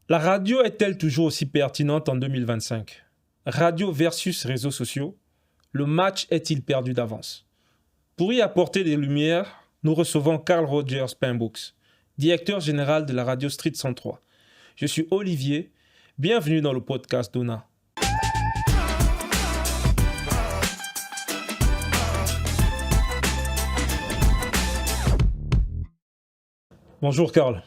La radio est-elle toujours aussi pertinente en 2025? Radio versus réseaux sociaux, le match est-il perdu d'avance? Pour y apporter des lumières, nous recevons Carl Rogers Pembrookes, directeur général de la radio Street 103. Je suis Olivier, bienvenue dans le podcast d'Ona. Bonjour Carl.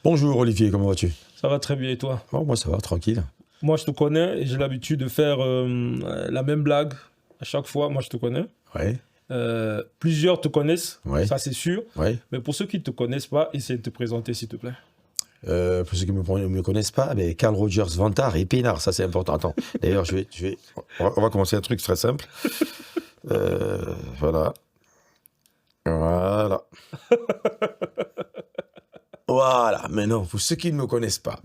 Bonjour Olivier, comment vas-tu? Ça va très bien et toi? Bon, moi ça va, tranquille. Moi je te connais et j'ai l'habitude de faire la même blague à chaque fois. Moi je te connais. Ouais. Plusieurs te connaissent, Ouais. ça c'est sûr. Ouais. Mais pour ceux qui ne te connaissent pas, essaie de te présenter s'il te plaît. Pour ceux qui ne me connaissent pas, mais Carl Rogers, Vantard et Pénard, ça c'est important. Attends, d'ailleurs on va commencer un truc très simple. Voilà. Voilà. Voilà, maintenant, pour ceux qui ne me connaissent pas,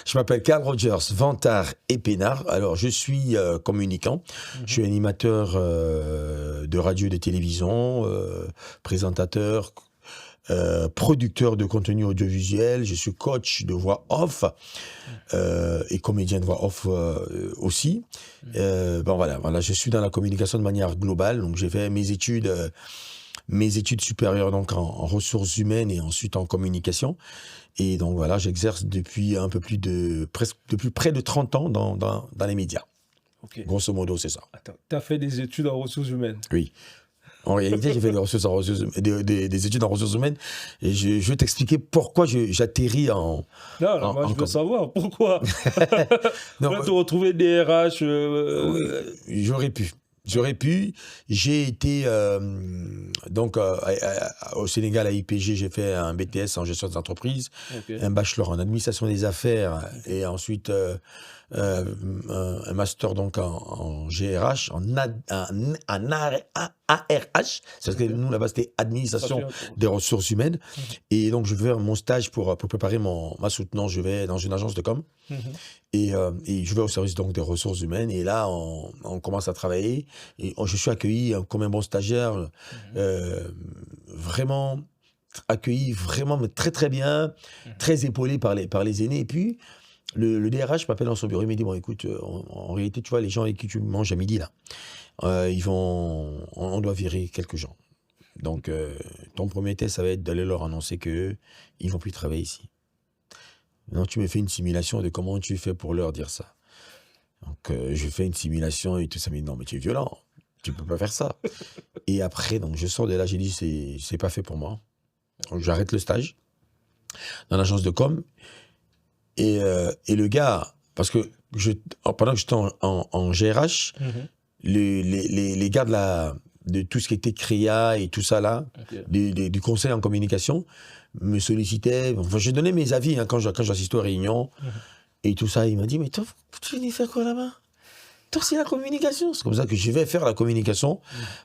je m'appelle Carl Rogers, Vantard et Pénard. Alors, je suis communicant, je suis animateur de radio et de télévision, présentateur, producteur de contenu audiovisuel, je suis coach de voix off et comédien de voix off aussi. Voilà, je suis dans la communication de manière globale, donc j'ai fait mes études supérieures donc en ressources humaines et ensuite en communication. Et donc voilà, j'exerce depuis depuis près de 30 ans dans les médias. Ok. Grosso modo, c'est ça. Attends, tu as fait des études en ressources humaines. Oui. En réalité, j'ai fait des études en ressources humaines et je vais t'expliquer pourquoi j'atterris en... Non, moi je veux savoir pourquoi. Non, Tu vas te retrouver DRH. oui, j'aurais pu. J'ai été au Sénégal à IPG, j'ai fait un BTS en gestion des entreprises, Ok. un bachelor en administration des affaires et ensuite un master donc en GRH, en ARH, parce que nous là-bas c'était administration des ressources humaines. Et donc je vais faire mon stage pour préparer ma soutenance. Je vais dans une agence de com. Et je vais au service donc des ressources humaines et là on commence à travailler et je suis accueilli comme un bon stagiaire, vraiment accueilli vraiment mais très très bien, très épaulé par les aînés. Et puis le DRH m'appelle dans son bureau, il me dit bon écoute, en réalité tu vois les gens avec qui tu manges à midi là, on doit virer quelques gens. Donc ton premier test ça va être d'aller leur annoncer que ils vont plus travailler ici. Maintenant, tu me fais une simulation de comment tu fais pour leur dire ça. Donc, je fais une simulation et tout ça. Mais non, mais tu es violent. Tu peux pas faire ça. Et après, donc, je sors de là, j'ai dit, c'est pas fait pour moi. Donc, j'arrête le stage dans l'agence de com. Et le gars, parce que pendant que j'étais en GRH, les gars de tout ce qui était CREA et tout ça là, du conseil en communication, me sollicitaient. Enfin, je donnais mes avis quand j'assistais aux réunions et tout ça. Il m'a dit, mais toi, tu viens faire quoi là-bas? Toi, c'est la communication. C'est comme ça que je vais faire la communication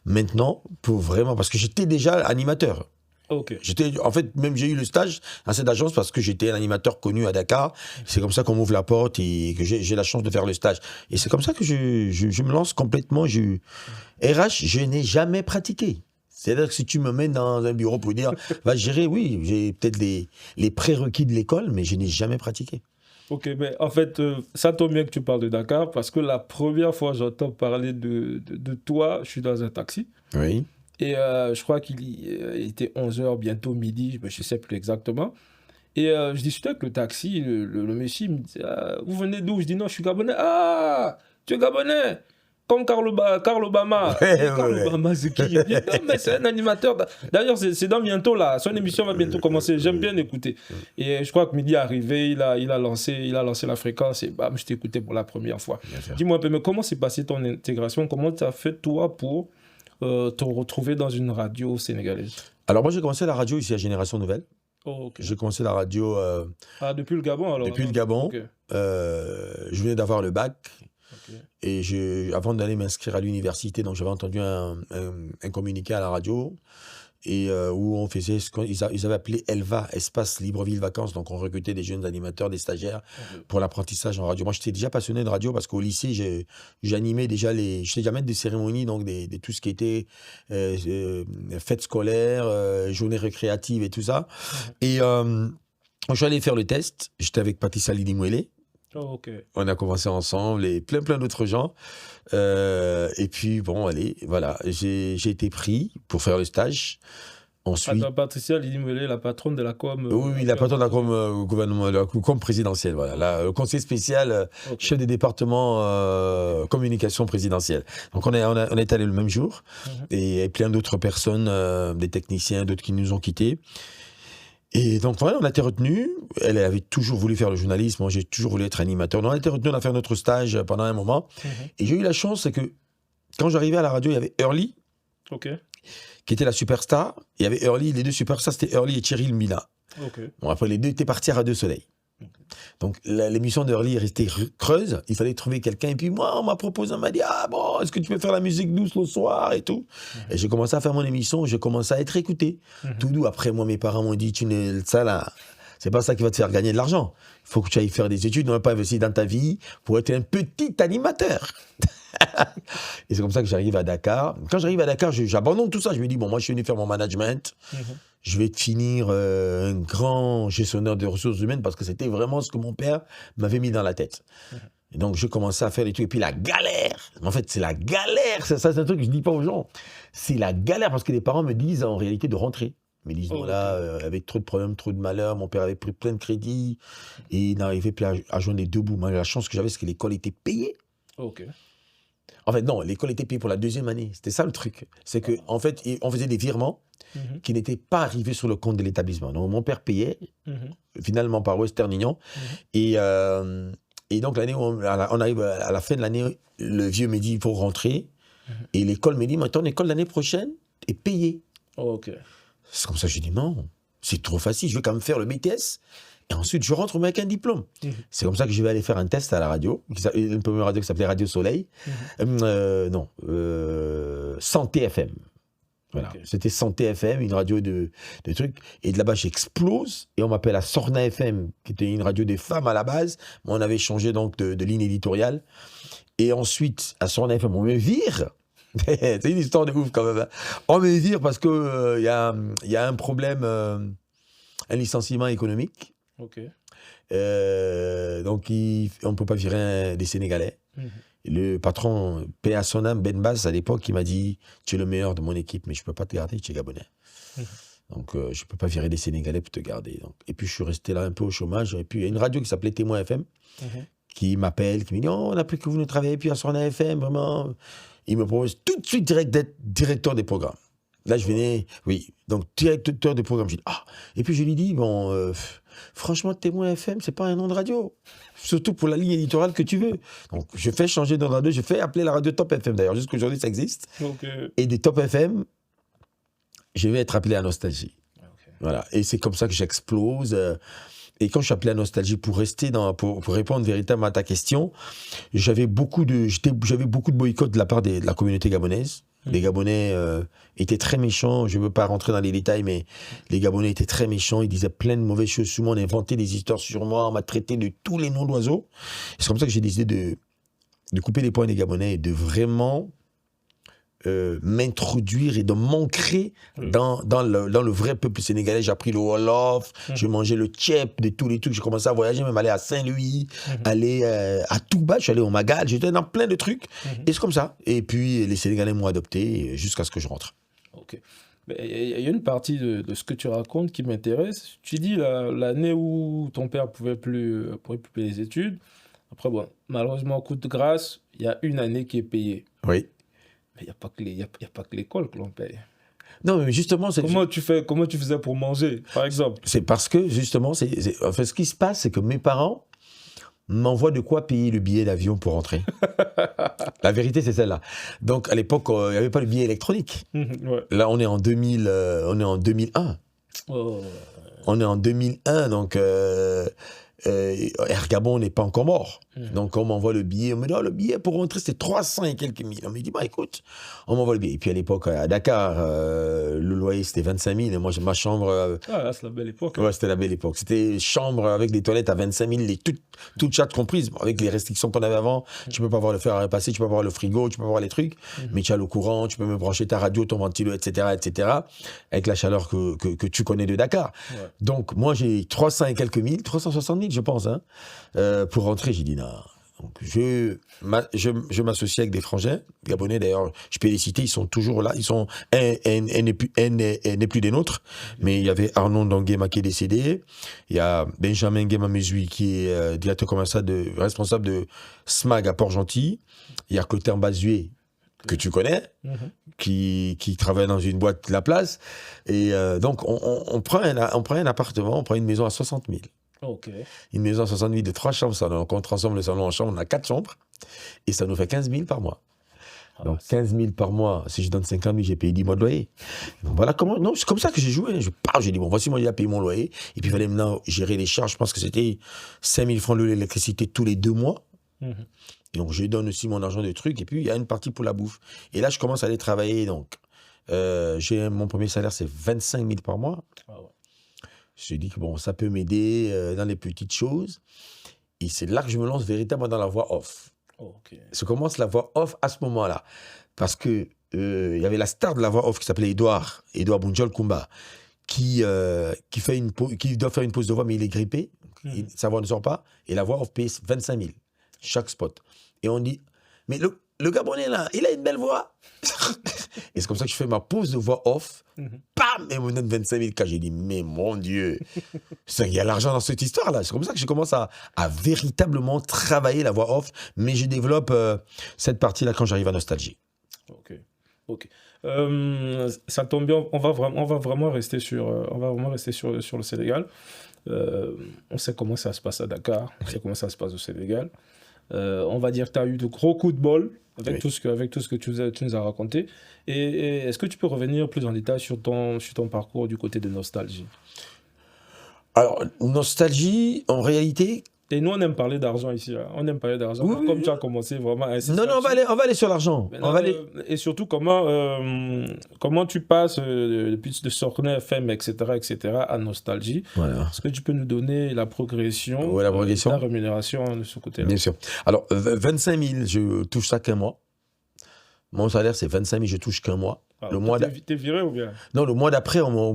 maintenant pour vraiment, parce que j'étais déjà animateur. Ok. En fait, même j'ai eu le stage à cette agence parce que j'étais un animateur connu à Dakar. C'est comme ça qu'on m'ouvre la porte et que j'ai la chance de faire le stage. Et c'est comme ça que je me lance complètement. RH, je n'ai jamais pratiqué. C'est-à-dire que si tu me mets dans un bureau pour dire, va gérer, oui, j'ai peut-être les prérequis de l'école, mais je n'ai jamais pratiqué. Ok, mais en fait, ça tombe bien que tu parles de Dakar parce que la première fois que j'entends parler de toi, je suis dans un taxi. Oui. Et je crois qu'il était 11h, bientôt midi, je ne sais plus exactement. Et je discutais avec le taxi, le monsieur il me dit vous venez d'où? Je dis non, je suis gabonais. Ah, tu es gabonais? Comme Carl Obama. Carl Obama, c'est qui? Je dis, non, mais c'est un animateur. D'ailleurs, c'est dans bientôt là. Son émission va bientôt commencer. J'aime bien l'écouter. Et je crois que midi est arrivé, il a lancé la fréquence et bam, je t'ai écouté pour la première fois. Dis-moi un peu, mais comment s'est passée ton intégration? Comment tu as fait toi pour te retrouver dans une radio sénégalaise? Alors moi j'ai commencé la radio ici à Génération Nouvelle. Oh, ok. J'ai commencé la radio depuis le Gabon alors? depuis le Gabon. Ok. Je venais d'avoir le bac. Ok. Et avant d'aller m'inscrire à l'université, donc j'avais entendu un communiqué à la radio et où on faisait ce qu'ils avaient appelé ELVA, Espace Libreville Vacances. Donc on recrutait des jeunes animateurs, des stagiaires pour l'apprentissage en radio. Moi j'étais déjà passionné de radio parce qu'au lycée j'animais déjà j'étais déjà maître de cérémonie, donc de tout ce qui était fêtes scolaires, journées récréatives et tout ça. Et Je suis allé faire le test. J'étais avec Patricia Lidimwele. Oh, ok. On a commencé ensemble et plein d'autres gens. Et puis, bon, allez, voilà. J'ai été pris pour faire le stage. Ensuite, Attends, Patricia Lidimwele, la patronne de la com. oui, la patronne de la com gouvernement, de la com présidentielle, voilà. Le conseil spécial, Ok. chef des départements communication présidentielle. Donc, on est allé le même jour. Mhm. Et plein d'autres personnes, des techniciens, d'autres qui nous ont quittés. Et donc, voilà, on a été retenus. Elle avait toujours voulu faire le journalisme. Moi, j'ai toujours voulu être animateur. On a été retenus, on a fait notre stage pendant un moment. Mhm. Et j'ai eu la chance, c'est que quand j'arrivais à la radio, il y avait Early, Ok. qui était la superstar. Il y avait Early, les deux superstars, c'était Early et Thierry Mila. Ok. Bon, après, les deux étaient partis à Radio Soleil. Donc, l'émission de Early est restée creuse. Il fallait trouver quelqu'un. Et puis, moi, on m'a proposé, on m'a dit, ah bon, est-ce que tu peux faire la musique douce le soir et tout. Et j'ai commencé à faire mon émission. J'ai commencé à être écouté. Tout doux. Après, moi, mes parents m'ont dit, ça là, c'est pas ça qui va te faire gagner de l'argent. Il faut que tu ailles faire des études. On n'a pas investi dans ta vie pour être un petit animateur. Et c'est comme ça que j'arrive à Dakar. Quand j'arrive à Dakar, j'abandonne tout ça. Je me dis, bon, moi, je suis venu faire mon management. Je vais finir un grand gestionnaire de ressources humaines parce que c'était vraiment ce que mon père m'avait mis dans la tête. Et donc, je commençais à faire les trucs. Et puis, la galère. En fait, c'est la galère. Ça, c'est un truc que je ne dis pas aux gens. C'est la galère parce que les parents me disent en réalité de rentrer. Ils me disent, non, là, avec trop de problèmes, trop de malheurs, mon père avait pris plein de crédits et il n'arrivait plus à joindre les deux bouts. Moi, la chance que j'avais, c'est que l'école était payée. Ok. En fait, non, l'école était payée pour la deuxième année. C'était ça le truc. C'est que, en fait, on faisait des virements qui n'étaient pas arrivés sur le compte de l'établissement. Donc, mon père payait, finalement, par Western Union. Et donc, l'année où on arrive à la fin de l'année, le vieux me dit, il faut rentrer. Et l'école me dit, mais ton école l'année prochaine est payée. Ok. C'est comme ça que je dis, non, c'est trop facile. Je vais quand même faire le BTS. Et ensuite, je rentre avec un diplôme. C'est comme ça que je vais aller faire un test à la radio. Une première radio qui s'appelait Radio Soleil. Santé FM. Voilà. Okay. C'était Santé FM, une radio de trucs. Et de là-bas, j'explose. Et on m'appelle à Sorna FM, qui était une radio des femmes à la base. Mais on avait changé donc de ligne éditoriale. Et ensuite, à Sorna FM, on me vire. C'est une histoire de ouf quand même. On me vire parce qu'il y a un problème, un licenciement économique. Ok. Donc, on ne peut pas virer des Sénégalais. Le patron, paix à son âme, Ben Bass, à l'époque, il m'a dit, tu es le meilleur de mon équipe, mais je ne peux pas te garder, tu es Gabonais. Donc, je ne peux pas virer des Sénégalais pour te garder. Donc, et puis, je suis resté là un peu au chômage. Et puis, il y a une radio qui s'appelait Témoin FM, qui m'appelle, qui me dit, oh, on n'a plus que vous ne travaillez plus à Sorna FM, vraiment. Il me propose tout de suite direct d'être directeur des programmes. Là, je venais, oui, donc directeur des programmes. Je dis, ah. Et puis, je lui dis, bon, franchement, Témoin FM, c'est pas un nom de radio. Surtout pour la ligne éditoriale que tu veux. Donc, je fais changer de radio. Je fais appeler la radio Top FM, d'ailleurs. Jusqu'à aujourd'hui, ça existe. Okay. Et des Top FM, je vais être appelé à Nostalgie. Okay. Voilà. Et c'est comme ça que j'explose. Et quand je suis appelé à Nostalgie, pour répondre véritablement à ta question, j'avais beaucoup de boycotts de la part de la communauté gabonaise. Les Gabonais étaient très méchants. Je ne veux pas rentrer dans les détails, mais les Gabonais étaient très méchants. Ils disaient plein de mauvaises choses sur moi. On inventait des histoires sur moi. On m'a traité de tous les noms d'oiseaux. C'est comme ça que j'ai décidé de couper les poings des Gabonais et de vraiment m'introduire et de m'ancrer dans le vrai peuple sénégalais. J'ai appris le Wolof, je mangeais le tchèp, de tous les trucs. J'ai commencé à voyager, même aller à Saint-Louis, aller à Touba, je suis allé au Magal, j'étais dans plein de trucs. Et c'est comme ça. Et puis les Sénégalais m'ont adopté jusqu'à ce que je rentre. Ok. Il y a une partie de ce que tu racontes qui m'intéresse. Tu dis l'année où ton père pouvait plus payer les études. Après, bon, malheureusement, coup de grâce, il y a une année qui est payée. Oui. Il n'y a pas que l'école que l'on paye. Non, mais justement... Comment tu faisais pour manger, par exemple? C'est parce que, justement, en fait, ce qui se passe, c'est que mes parents m'envoient de quoi payer le billet d'avion pour rentrer. La vérité, c'est celle-là. Donc, à l'époque, il n'y avait pas le billet électronique. Ouais. Là, on est en 2001. Oh. On est en 2001, donc... Air Gabon n'est pas encore mort. Donc, on m'envoie le billet. On me dit, oh, le billet pour rentrer, c'est 300 et quelques mille. On me dit, bah écoute, on m'envoie le billet. Et puis, à l'époque, à Dakar, le loyer, c'était 25 000. Et moi, j'ai ma chambre. Ah, là, c'est la belle époque. Ouais, c'était la belle époque. C'était chambre avec des toilettes à 25 000, toutes chattes comprises. Avec les restrictions qu'on avait avant, tu peux pas voir le fer à repasser, tu peux pas voir le frigo, tu peux pas voir les trucs. Mais tu as le courant, tu peux me brancher ta radio, ton ventilo, etc., etc. Avec la chaleur que tu connais de Dakar. Ouais. Donc, moi, j'ai 300 et quelques mille, 360 000, je pense, hein, pour rentrer. J'ai dit, non. Donc, je m'associe avec des frangins, gabonais d'ailleurs, je peux les citer, ils sont toujours là, ils sont, un n'est plus des nôtres, mais il y avait Arnaud Ndonguema qui est décédé, il y a Benjamin Nguema-Mesui qui est directeur commercial responsable de SMAG à Port-Gentil, il y a Clotaire Bazué, que tu connais, qui travaille dans une boîte de la place, et donc on prend un appartement, on prend une maison à 60 000. Ok. Une maison à 60 000 de 3 chambres, ça, donc on transforme le salon en chambre, on a 4 chambres, et ça nous fait 15 000 par mois. Donc 15 000 par mois, si je donne 50 000, j'ai payé 10 mois de loyer. Donc voilà comment, non, c'est comme ça que j'ai joué. Je pars, j'ai dit, bon, voici moi, j'ai payé mon loyer, et puis il fallait maintenant gérer les charges, je pense que c'était 5 000 francs de l'électricité tous les 2 mois. Et donc je donne aussi mon argent de trucs, et puis il y a une partie pour la bouffe. Et là, je commence à aller travailler, donc mon premier salaire, c'est 25 000 par mois. Ah ouais. Je dis que bon, ça peut m'aider dans les petites choses. Et c'est là que je me lance véritablement dans la voix off. Ok. Je commence la voix off à ce moment-là. Parce que il y avait la star de la voix off qui s'appelait Edouard Bunjol Kumba, qui doit faire une pause de voix, mais il est grippé. Sa voix ne sort pas. Et la voix off paye 25 000 chaque spot. Et on dit, mais le Gabonais là, il a une belle voix. Et c'est comme ça que je fais ma pause de voix off. Bam, et on me donne 25 000 quand j'ai dit, mais mon Dieu, il y a l'argent dans cette histoire-là. C'est comme ça que je commence à véritablement travailler la voix off, mais je développe cette partie-là quand j'arrive à Nostalgie. Ok. Ça tombe bien, on va vraiment rester sur le Sénégal. On sait comment ça se passe à Dakar, on sait comment ça se passe au Sénégal. On va dire que tu as eu de gros coups de bol avec tout ce que tu nous as raconté. Et est-ce que tu peux revenir plus en détail sur ton parcours du côté de Nostalgie? Alors, Nostalgie, en réalité... Et nous, on aime parler d'argent ici. Hein. On aime parler d'argent. Oui, Comme tu as commencé vraiment à insister. Non, on va aller sur l'argent. Et surtout, comment tu passes depuis de Sornay FM, etc., à Nostalgie. Voilà. Est-ce que tu peux nous donner la progression, la rémunération de ce côté-là? Bien sûr. Alors, 25 000, je touche ça qu'un mois. Mon salaire, c'est 25 000, je touche qu'un mois. T'es viré ou bien? Non, le mois d'après, on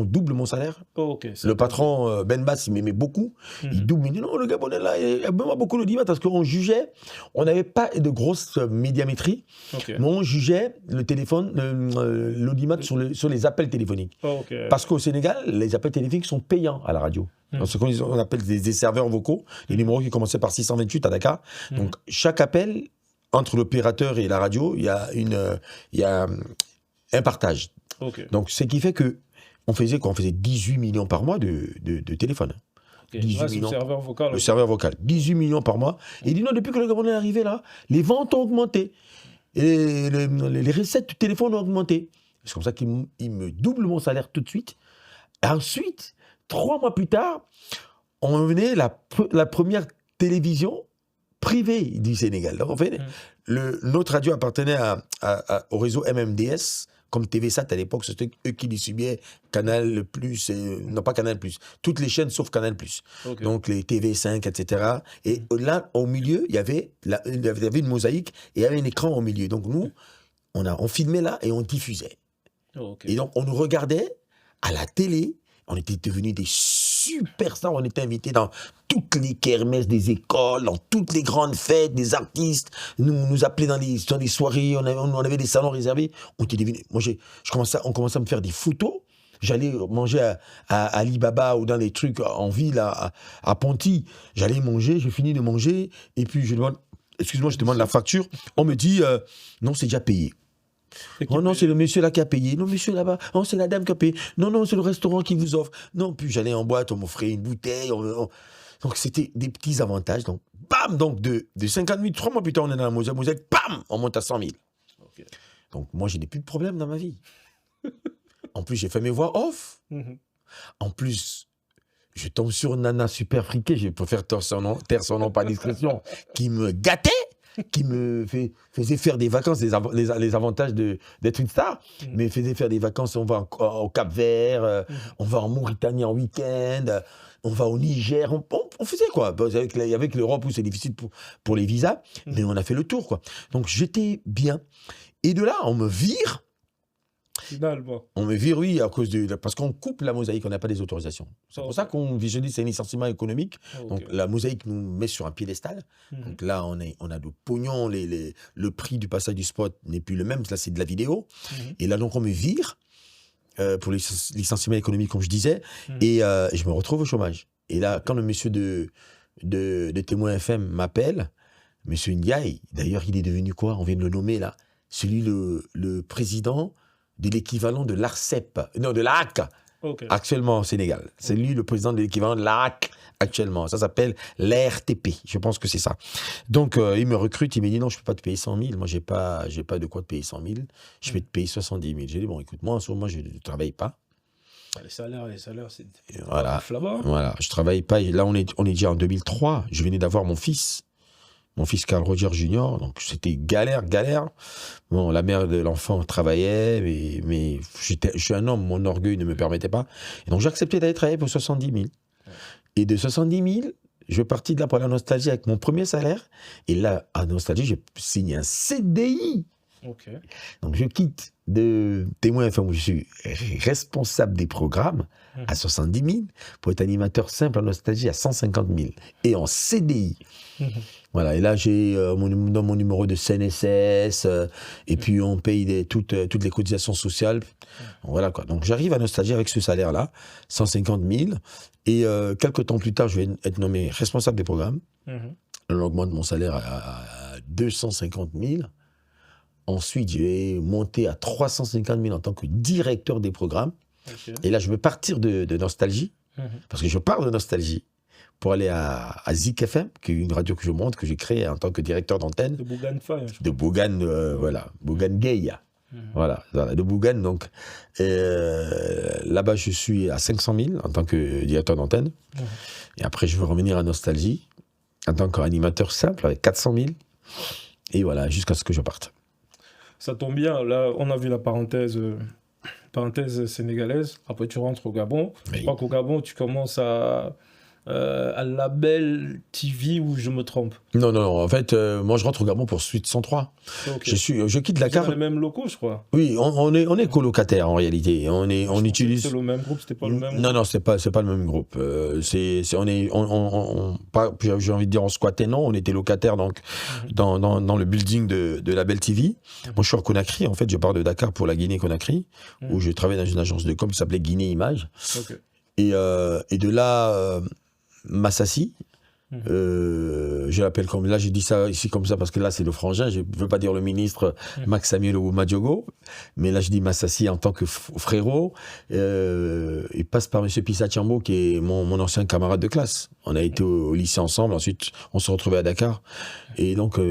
double mon salaire. Le patron, Ben Bass, il m'aimait beaucoup. Il double. Il dit non, le Gabonais là, il aime beaucoup l'audimat parce qu'on jugeait, on n'avait pas de grosse médiamétrie, mais on jugeait le téléphone, l'audimat sur les appels téléphoniques. Parce qu'au Sénégal, les appels téléphoniques sont payants à la radio. Ce qu'on appelle des serveurs vocaux, les numéros qui commençaient par 628 à Dakar. Donc, chaque appel, entre l'opérateur et la radio, il y a un partage. Donc, ce qui fait que on faisait 18 millions par mois de téléphone. 18 millions. Le serveur vocal. 18 millions par mois. Et il dit non, depuis que le Gabon est arrivé là, les ventes ont augmenté. Et les recettes du téléphone ont augmenté. C'est comme ça qu'il me double mon salaire tout de suite. Et ensuite, 3 mois plus tard, on venait la première télévision privée du Sénégal. Donc, en fait, notre radio appartenait au réseau MMDS, comme TVSat à l'époque, c'était eux qui distribuaient Canal+, non pas Canal+, toutes les chaînes sauf Canal+. Donc les TV5, etc. Et là, au milieu, il y avait une mosaïque et il y avait un écran au milieu. Donc nous, on filmait là et on diffusait. Et donc, on nous regardait à la télé. On était devenus des superstars. On était invités dans toutes les kermesses des écoles, dans toutes les grandes fêtes, des artistes nous appelaient dans des soirées. On avait des salons réservés. On était devenus. Moi, on commençait à me faire des photos. J'allais manger à Alibaba ou dans les trucs en ville, à Ponty. J'allais manger, je finis de manger. Et puis, je demande la facture. On me dit, non, c'est déjà payé. Oh non, c'est le monsieur là qui a payé. Non, monsieur là-bas. Oh, c'est la dame qui a payé. Non, c'est le restaurant qui vous offre. Non, puis j'allais en boîte, on m'offrait une bouteille. Donc, c'était des petits avantages. Donc, bam, donc de 50 000, 3 mois plus tard, on est dans la mosaïque, bam, on monte à 100 000. Donc, moi, je n'ai plus de problème dans ma vie. En plus, j'ai fait mes voix off. En plus, je tombe sur une nana super friquée, je préfère taire son nom par discrétion, qui me gâtait, qui me faisait faire des vacances, les avantages d'être une star, mais faisait faire des vacances, on va au Cap-Vert, on va en Mauritanie en week-end, on va au Niger, on faisait quoi, avec l'Europe où c'est difficile pour les visas, mais on a fait le tour, quoi. Donc j'étais bien. Et de là, on me vire. Finalement. On me vire, oui, parce qu'on coupe la mosaïque, on n'a pas des autorisations. C'est pour ça qu'on visualise, c'est un licenciement économique. Donc la mosaïque nous met sur un piédestal. Donc là, on a de pognon, le prix du passage du spot n'est plus le même, là c'est de la vidéo. Et là, donc on me vire pour les licenciements économiques, comme je disais, et je me retrouve au chômage. Et là, quand le monsieur de Témoin FM m'appelle, monsieur Ndiaye, d'ailleurs, il est devenu quoi? On vient de le nommer là. Celui, le président de l'équivalent de l'ARCEP, non, de l'AAC, actuellement au Sénégal. C'est lui le président de l'équivalent de l'AAC actuellement. Ça s'appelle l'RTP, je pense que c'est ça. Donc, il me recrute, il me dit non, je ne peux pas te payer 100 000. Moi, j'ai pas de quoi te payer 100 000. Je vais te payer 70 000. J'ai dit, bon, écoute, moi, en ce moment, je ne travaille pas. Les salaires, c'est... Voilà, je ne travaille pas. Et là, on est déjà en 2003. Je venais d'avoir mon fils Carl Roger Jr., donc c'était galère. Bon, la mère de l'enfant travaillait, mais je suis un homme, mon orgueil ne me permettait pas. Et donc j'ai accepté d'aller travailler pour 70 000. Et de 70 000, je partis de là pour la Nostalgie avec mon premier salaire. Et là, à Nostalgie, j'ai signé un CDI. Donc je quitte de Témoin FM où je suis responsable des programmes à 70 000 pour être animateur simple en Nostalgie à 150 000 et en CDI. Voilà, et là j'ai mon numéro de CNSS et puis on paye toutes les cotisations sociales. Voilà quoi. Donc j'arrive à Nostalgie avec ce salaire-là, 150 000, et quelques temps plus tard je vais être nommé responsable des programmes. On augmente mon salaire à 250 000. Ensuite, je vais monter à 350 000 en tant que directeur des programmes. Et là, je vais partir de Nostalgie, parce que je pars de Nostalgie pour aller à Zik FM, qui est une radio que je monte, que j'ai créée en tant que directeur d'antenne. De Bougan Faye. De Bougan, voilà, Bougan Gueye. Voilà, de Bougan. Donc, là-bas, je suis à 500 000 en tant que directeur d'antenne. Et après, je vais revenir à Nostalgie en tant qu'animateur simple avec 400 000. Et voilà, jusqu'à ce que je parte. Ça tombe bien, là on a vu la parenthèse sénégalaise, après tu rentres au Gabon. Oui. Je crois qu'au Gabon tu commences à Label TV ou je me trompe? Non, en fait, moi je rentre au Gabon pour Suite 103. Je quitte Dakar. C'est dans les mêmes locaux, je crois. Oui, on est colocataires en réalité. On utilise. C'est le même groupe, c'était pas le même. Non, c'est pas le même groupe. J'ai envie de dire on squattait, non, on était locataires donc dans le building de Label TV. Moi je suis en Conakry, en fait, je pars de Dakar pour la Guinée-Conakry où je travaille dans une agence de com qui s'appelait Guinée Images. Et de là. Massassi, je l'appelle comme là, j'ai dit ça ici comme ça parce que là c'est le frangin, je ne veux pas dire le ministre Max Samuel ou Madjogo, mais là je dis Massassi en tant que frérot. Il passe par M. Pissa Tchambo qui est mon ancien camarade de classe. On a été au lycée ensemble, ensuite on se retrouvait à Dakar et donc on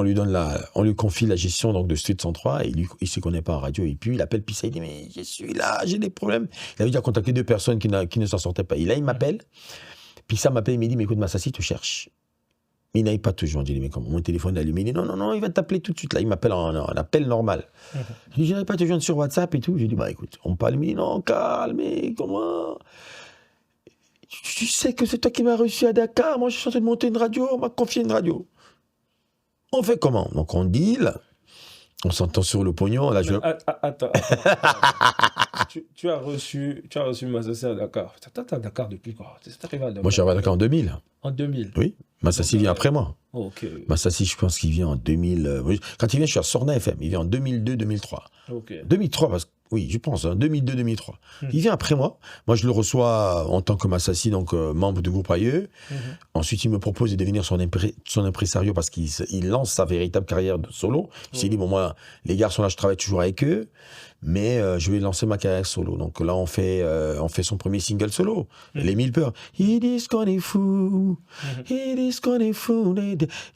lui confie la gestion donc de Street 103 et lui, il ne se connaît pas en radio et puis il appelle Pissa, il dit mais je suis là, j'ai des problèmes. Il avait déjà contacté 2 personnes qui ne s'en sortaient pas et là il m'appelle. Puis ça m'appelle, il me dit, mais écoute, Massassi te cherche. Mais il n'aille pas toujours. Je dis, mais comment? Mon téléphone est allumé. Il dit, non, il va t'appeler tout de suite. Là, il m'appelle en appel normal. Je dis, je n'arrive pas à te joindre sur WhatsApp et tout. Je dis, bah écoute, on parle. Il me dit, non, calme, mais comment? Tu sais que c'est toi qui m'as reçu à Dakar. Moi, je suis censé monter une radio. On m'a confié une radio. On fait comment? Donc, on deal. On s'entend sur le pognon. Là, Attends. tu as reçu Massassi à Dakar. T'es à Dakar depuis quoi? Moi, je suis arrivé à Dakar en 2000. En 2000? Oui. Massassi vient après moi. Ok. Massassi, je pense qu'il vient en 2000. Quand il vient, je suis à Sorna FM. Il vient en 2002-2003. Ok. 2003, parce que, oui, je pense, 2002-2003. Il vient après moi. Moi, je le reçois en tant que Massassi, donc membre du groupe Aïeux. Ensuite, il me propose de devenir son impresario parce qu'il lance sa véritable carrière de solo. Il s'est dit, bon, moi, les garçons là, je travaille toujours avec eux. Mais je vais lancer ma carrière solo. Donc là, on fait son premier single solo, Les 1000 peurs. It is gonna fou, it is gonna fou.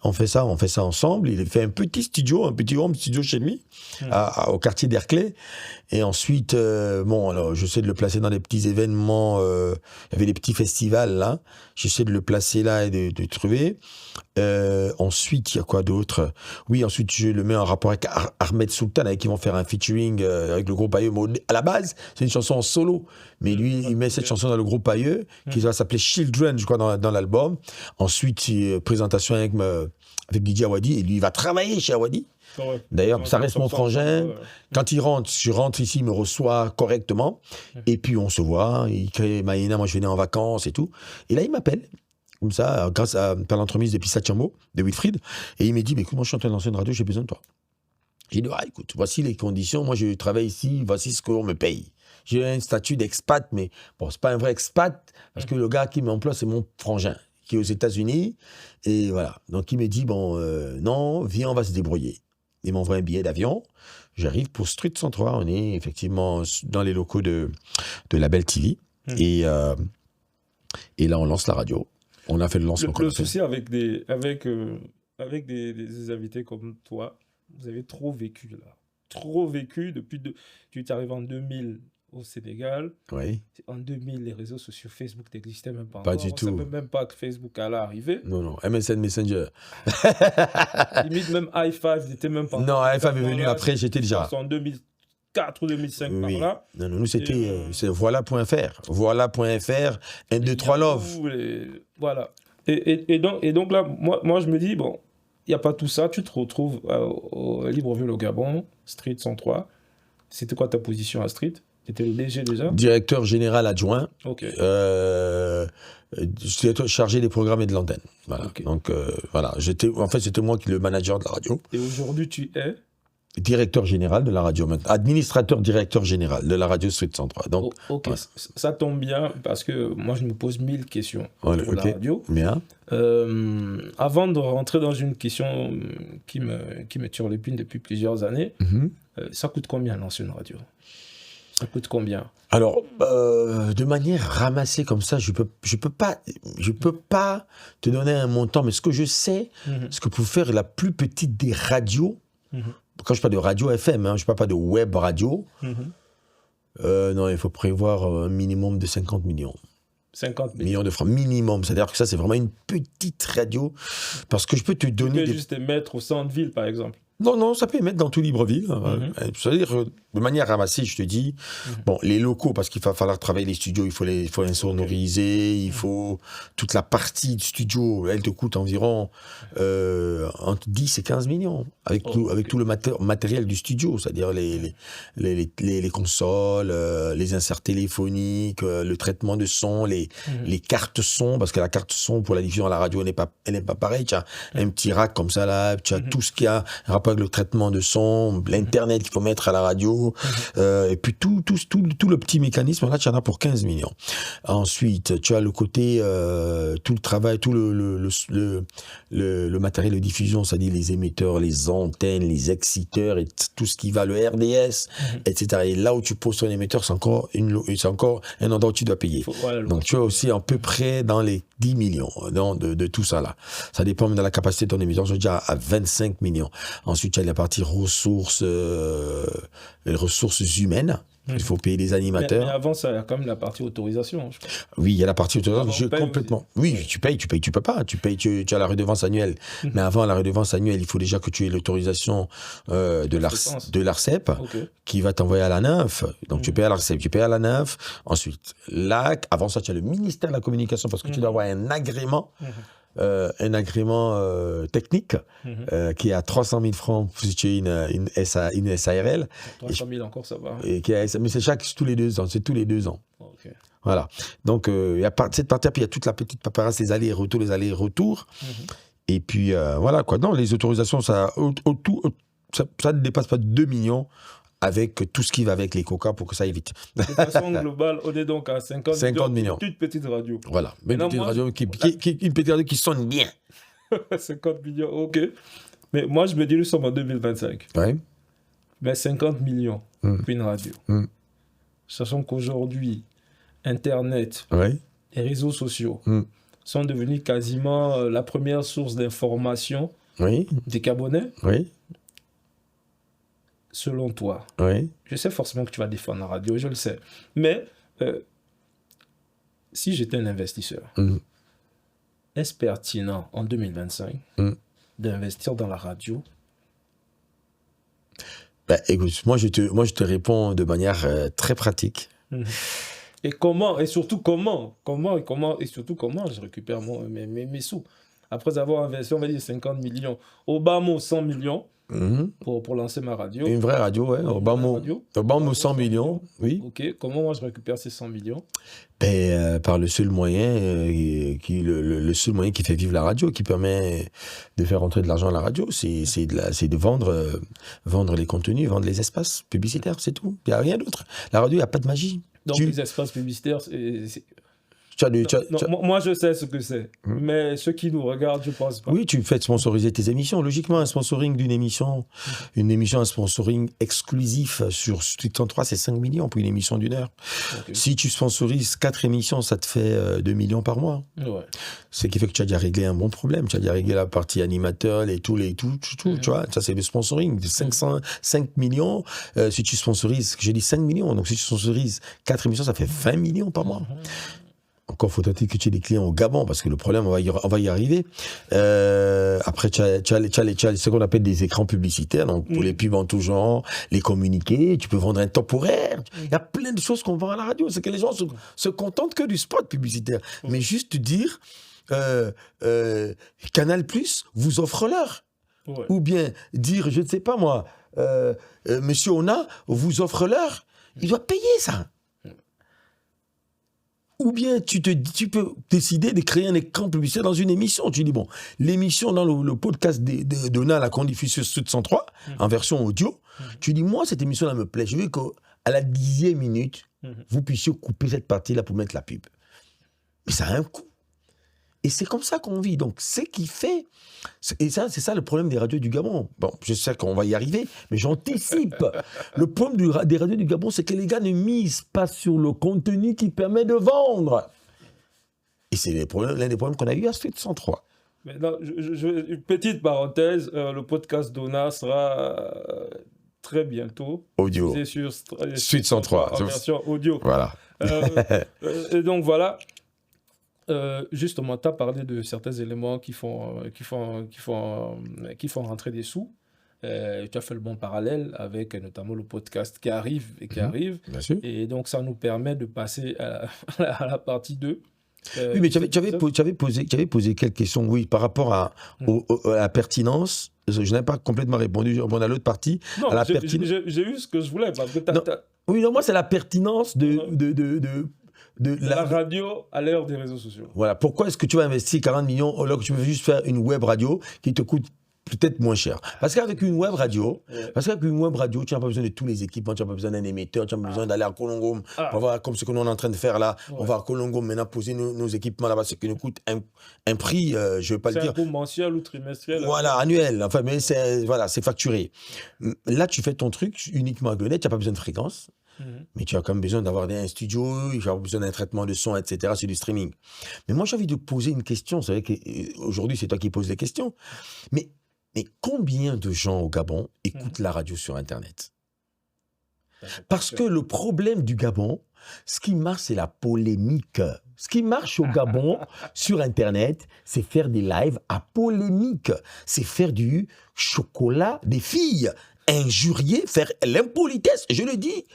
On fait ça ensemble. Il fait un petit home studio chez lui, au quartier d'Herclay. Et ensuite, alors j'essaie de le placer dans des petits événements. Il y avait des petits festivals là. J'essaie de le placer là et de trouver. Ensuite, il y a quoi d'autre? Oui, ensuite, je le mets en rapport avec Ahmed Sultan, avec qui vont faire un featuring avec le groupe Aïeux. À la base, c'est une chanson en solo. Mais lui, il met cette chanson dans le groupe Aïeux, qui va s'appeler Children, je crois, dans l'album. Ensuite, présentation avec DJ Awadi. Et lui, il va travailler chez Awadi. Ouais. D'ailleurs, ça reste mon frangin. Quand il rentre, je rentre ici, il me reçoit correctement. Et puis, on se voit. Il crée Maïna, moi, je venais en vacances et tout. Et là, il m'appelle. Comme ça, par l'entremise de Pissa Chambo, de Wilfried. Et il me dit, mais écoute, moi, je suis en train de lancer une radio, j'ai besoin de toi. J'ai dit, écoute, voici les conditions. Moi, je travaille ici, voici ce qu'on me paye. J'ai un statut d'expat, mais bon, c'est pas un vrai expat, parce que le gars qui m'emploie, c'est mon frangin, qui est aux États-Unis. Et voilà. Donc, il me dit, non, viens, on va se débrouiller. Il m'envoie un billet d'avion. J'arrive pour Street 103. On est effectivement dans les locaux de la Belle TV. Et là, on lance la radio. On a fait le lancement. Le souci avec des invités comme toi, vous avez trop vécu là. Trop vécu depuis... Tu es arrivé en 2000 au Sénégal. Oui. En 2000, les réseaux sociaux, Facebook n'existait même pas Pas encore. du tout. On ne savait même pas que Facebook allait arriver. Non. MSN Messenger. Limite, même i5 n'était même pas... Non, i5 est venu après, j'étais déjà... En 2004 ou 2005 par là. Non, nous, c'était voilà.fr. Voilà.fr, 1, 2, 3 Love. Voilà. Et donc là, moi, je me dis, bon, il n'y a pas tout ça. Tu te retrouves au Libreville au Gabon, Street 103. C'était quoi ta position à Street? Tu étais léger déjà? Directeur général adjoint. Ok. J'étais chargé des programmes et de l'antenne. Voilà. Okay. Donc, voilà. C'était moi qui le manager de la radio. Et aujourd'hui, tu es directeur général de la radio, administrateur directeur général de la radio Street 103. Donc, ok, ouais. Ça tombe bien parce que moi je me pose 1000 questions pour la radio. Bien. Avant de rentrer dans une question qui me turlupine depuis plusieurs années, ça coûte combien lancer une radio? Ça coûte combien? Alors, de manière ramassée comme ça, je peux pas te donner un montant, mais ce que je sais, ce que peut faire la plus petite des radios. Quand je parle de radio FM, je ne parle pas de web radio. Non, il faut prévoir un minimum de 50 millions. 50 millions de francs, minimum. C'est-à-dire que ça, c'est vraiment une petite radio. Parce que je peux te donner... Tu peux juste mettre au centre-ville, par exemple. Non, ça peut mettre dans tout Libreville. C'est-à-dire, de manière ramassée, je te dis, bon, les locaux, parce qu'il va falloir travailler les studios, il faut insonoriser, il faut toute la partie du studio, elle te coûte environ entre 10 et 15 millions, avec tout le matériel du studio, c'est-à-dire les consoles, les inserts téléphoniques, le traitement de son, les cartes son, parce que la carte son pour la diffusion à la radio, elle n'est pas pareille. Tu as un petit rack comme ça là, tu as tout ce qui a un rapport avec le traitement de son, l'internet qu'il faut mettre à la radio, et puis tout le petit mécanisme là, tu en as pour 15 millions. Ensuite, tu as le côté tout le travail, tout le matériel de diffusion, c'est-à-dire les émetteurs, les antennes, les exciteurs et tout ce qui va, le RDS, etc. Et là où tu poses ton émetteur, c'est encore un endroit où tu dois payer. Donc tu es aussi à peu près dans les 10 millions de tout ça là. Ça dépend de la capacité de ton émetteur. Je dis à 25 millions. Ensuite, il y a la partie ressources humaines. Il faut payer les animateurs. Mais avant ça, il y a quand même la partie autorisation. Je crois. Oui, il y a la partie autorisation. Complètement. Oui, tu payes, tu peux pas. Tu as la redevance annuelle. Mais avant la redevance annuelle, il faut déjà que tu aies l'autorisation de l'ARCEP qui va t'envoyer à la NINF. Donc tu payes à l'ARCEP, tu payes à la NINF. Ensuite, là, avant ça, tu as le ministère de la Communication parce que tu dois avoir un agrément. Technique qui est à 300 000 francs si tu es une SARL. 300 000 encore, ça va. Mais c'est tous les 2 ans. C'est tous les 2 ans. Okay. Voilà. Donc, il y a cette partie, puis il y a toute la petite paperasse, les allers-retours. Et puis, voilà quoi. Non, les autorisations, ça ne dépasse pas 2 millions avec tout ce qui va avec les coca pour que ça évite. De façon globale, on est donc à 50 millions. Toute petite radio. Voilà. Mais une petite radio une petite radio qui sonne bien. 50 millions, ok. Mais moi, je me dis, nous sommes en 2025. Ouais. Ben 50 millions pour une radio. Sachant qu'aujourd'hui, Internet, Oui. les réseaux sociaux sont devenus quasiment la première source d'information Oui. des Gabonais. Oui. Selon toi, Oui. je sais forcément que tu vas défendre la radio, je le sais. Mais si j'étais un investisseur, est-ce pertinent en 2025 d'investir dans la radio? Ben, écoute, moi je te réponds de manière très pratique. Et comment, et surtout comment je récupère mes sous? Après avoir investi, on va dire 50 millions, au bas mot 100 millions pour lancer ma radio. Une vraie radio, ouais. Au bas mot 100 millions, oui. Ok, comment moi je récupère ces 100 millions? Ben, par le seul moyen, le seul moyen qui fait vivre la radio, qui permet de faire rentrer de l'argent à la radio, c'est de vendre les contenus, vendre les espaces publicitaires, c'est tout. Il n'y a rien d'autre. La radio, il n'y a pas de magie. Donc les espaces publicitaires, moi je sais ce que c'est, mais ceux qui nous regardent, je pense pas. Oui, tu fais sponsoriser tes émissions. Logiquement, un sponsoring d'une émission, un sponsoring exclusif sur Street 103, c'est 5 millions pour une émission d'1 heure. Okay. Si tu sponsorises 4 émissions, ça te fait 2 millions par mois. Ouais. Ce qui fait que tu as déjà réglé un bon problème. Tu as déjà réglé la partie animateur, tout, tu vois. Ça, c'est le sponsoring. 5 millions. Si tu sponsorises, j'ai dit 5 millions. Donc, si tu sponsorises 4 émissions, ça fait 20 millions par mois. Encore faut-il que tu aies des clients au Gabon, parce que le problème, on va y arriver. Après, tu as ce qu'on appelle des écrans publicitaires, donc pour les pubs en tout genre, les communiqués, tu peux vendre un temporaire. Il y a plein de choses qu'on vend à la radio. C'est que les gens se contentent que du spot publicitaire. Mais juste dire, Canal+, vous offre l'heure. Ouais. Ou bien dire, je ne sais pas moi, Monsieur Ona vous offre l'heure. Il doit payer ça. Ou bien tu peux décider de créer un écran publicitaire dans une émission. Tu dis, bon, l'émission dans le podcast d'Ona, la qu'on diffuse sur Sud 103, en version audio, tu dis, moi, cette émission-là me plaît. Je veux qu'à la 10e minute, vous puissiez couper cette partie-là pour mettre la pub. Mais ça a un coût. Et c'est comme ça qu'on vit. Donc, c'est qui fait... Et ça, c'est ça le problème des radios du Gabon. Bon, je sais qu'on va y arriver, mais j'anticipe. Le problème des radios du Gabon, c'est que les gars ne misent pas sur le contenu qui permet de vendre. Et c'est l'un des problèmes qu'on a eu à Street 103. Maintenant, une petite parenthèse, le podcast d'Ona sera très bientôt. Audio. C'est sur Street 103. En version audio. Voilà. Et donc, voilà. Justement, tu as parlé de certains éléments qui font rentrer des sous. Tu as fait le bon parallèle avec notamment le podcast qui arrive. Bien sûr. Et donc, ça nous permet de passer à la partie 2. Oui, mais tu avais posé quelques questions, oui, par rapport à la pertinence. Je n'ai pas complètement répondu à l'autre partie. Non, j'ai eu ce que je voulais. Parce que oui, non, moi, c'est la pertinence de la radio à l'heure des réseaux sociaux. Voilà. Pourquoi est-ce que tu vas investir 40 millions alors que tu veux juste faire une web radio qui te coûte peut-être moins cher? Parce qu'avec une web radio, tu n'as pas besoin de tous les équipements, tu n'as pas besoin d'un émetteur, tu n'as pas besoin d'aller à Kolongom. On va comme ce que nous on est en train de faire là. Ouais. On va à Kolongom maintenant poser nos équipements là-bas, ce qui nous coûte un prix, je ne vais pas le dire. C'est un coût mensuel ou trimestriel. Voilà, annuel. Enfin, mais c'est facturé. Là, tu fais ton truc uniquement avec le net, tu n'as pas besoin de fréquence. Mais tu as quand même besoin d'avoir un studio, tu as besoin d'un traitement de son, etc. C'est du streaming. Mais moi, j'ai envie de poser une question. C'est vrai qu'aujourd'hui, c'est toi qui poses les questions. Mais combien de gens au Gabon écoutent la radio sur Internet? Parce que le problème du Gabon, ce qui marche, c'est la polémique. Ce qui marche au Gabon sur Internet, c'est faire des lives à polémique. C'est faire du chocolat des filles. Injurier, faire l'impolitesse, je le dis.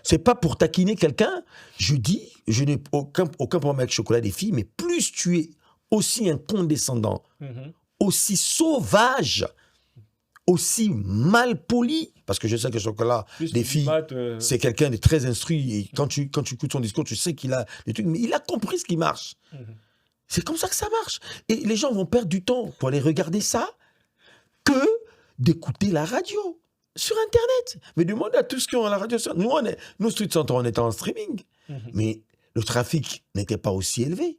C'est pas pour taquiner quelqu'un. Je dis, je n'ai aucun problème avec chocolat des filles, mais plus tu es aussi incondescendant, aussi sauvage, aussi mal poli, parce que je sais que chocolat des filles, c'est quelqu'un de très instruit, et quand tu écoutes son discours, tu sais qu'il a des trucs, mais il a compris ce qui marche. C'est comme ça que ça marche. Et les gens vont perdre du temps pour aller regarder ça que d'écouter la radio. Sur Internet. Mais demande à tous ceux qui ont la radio. Nous, Street 103, on était en streaming. Mais le trafic n'était pas aussi élevé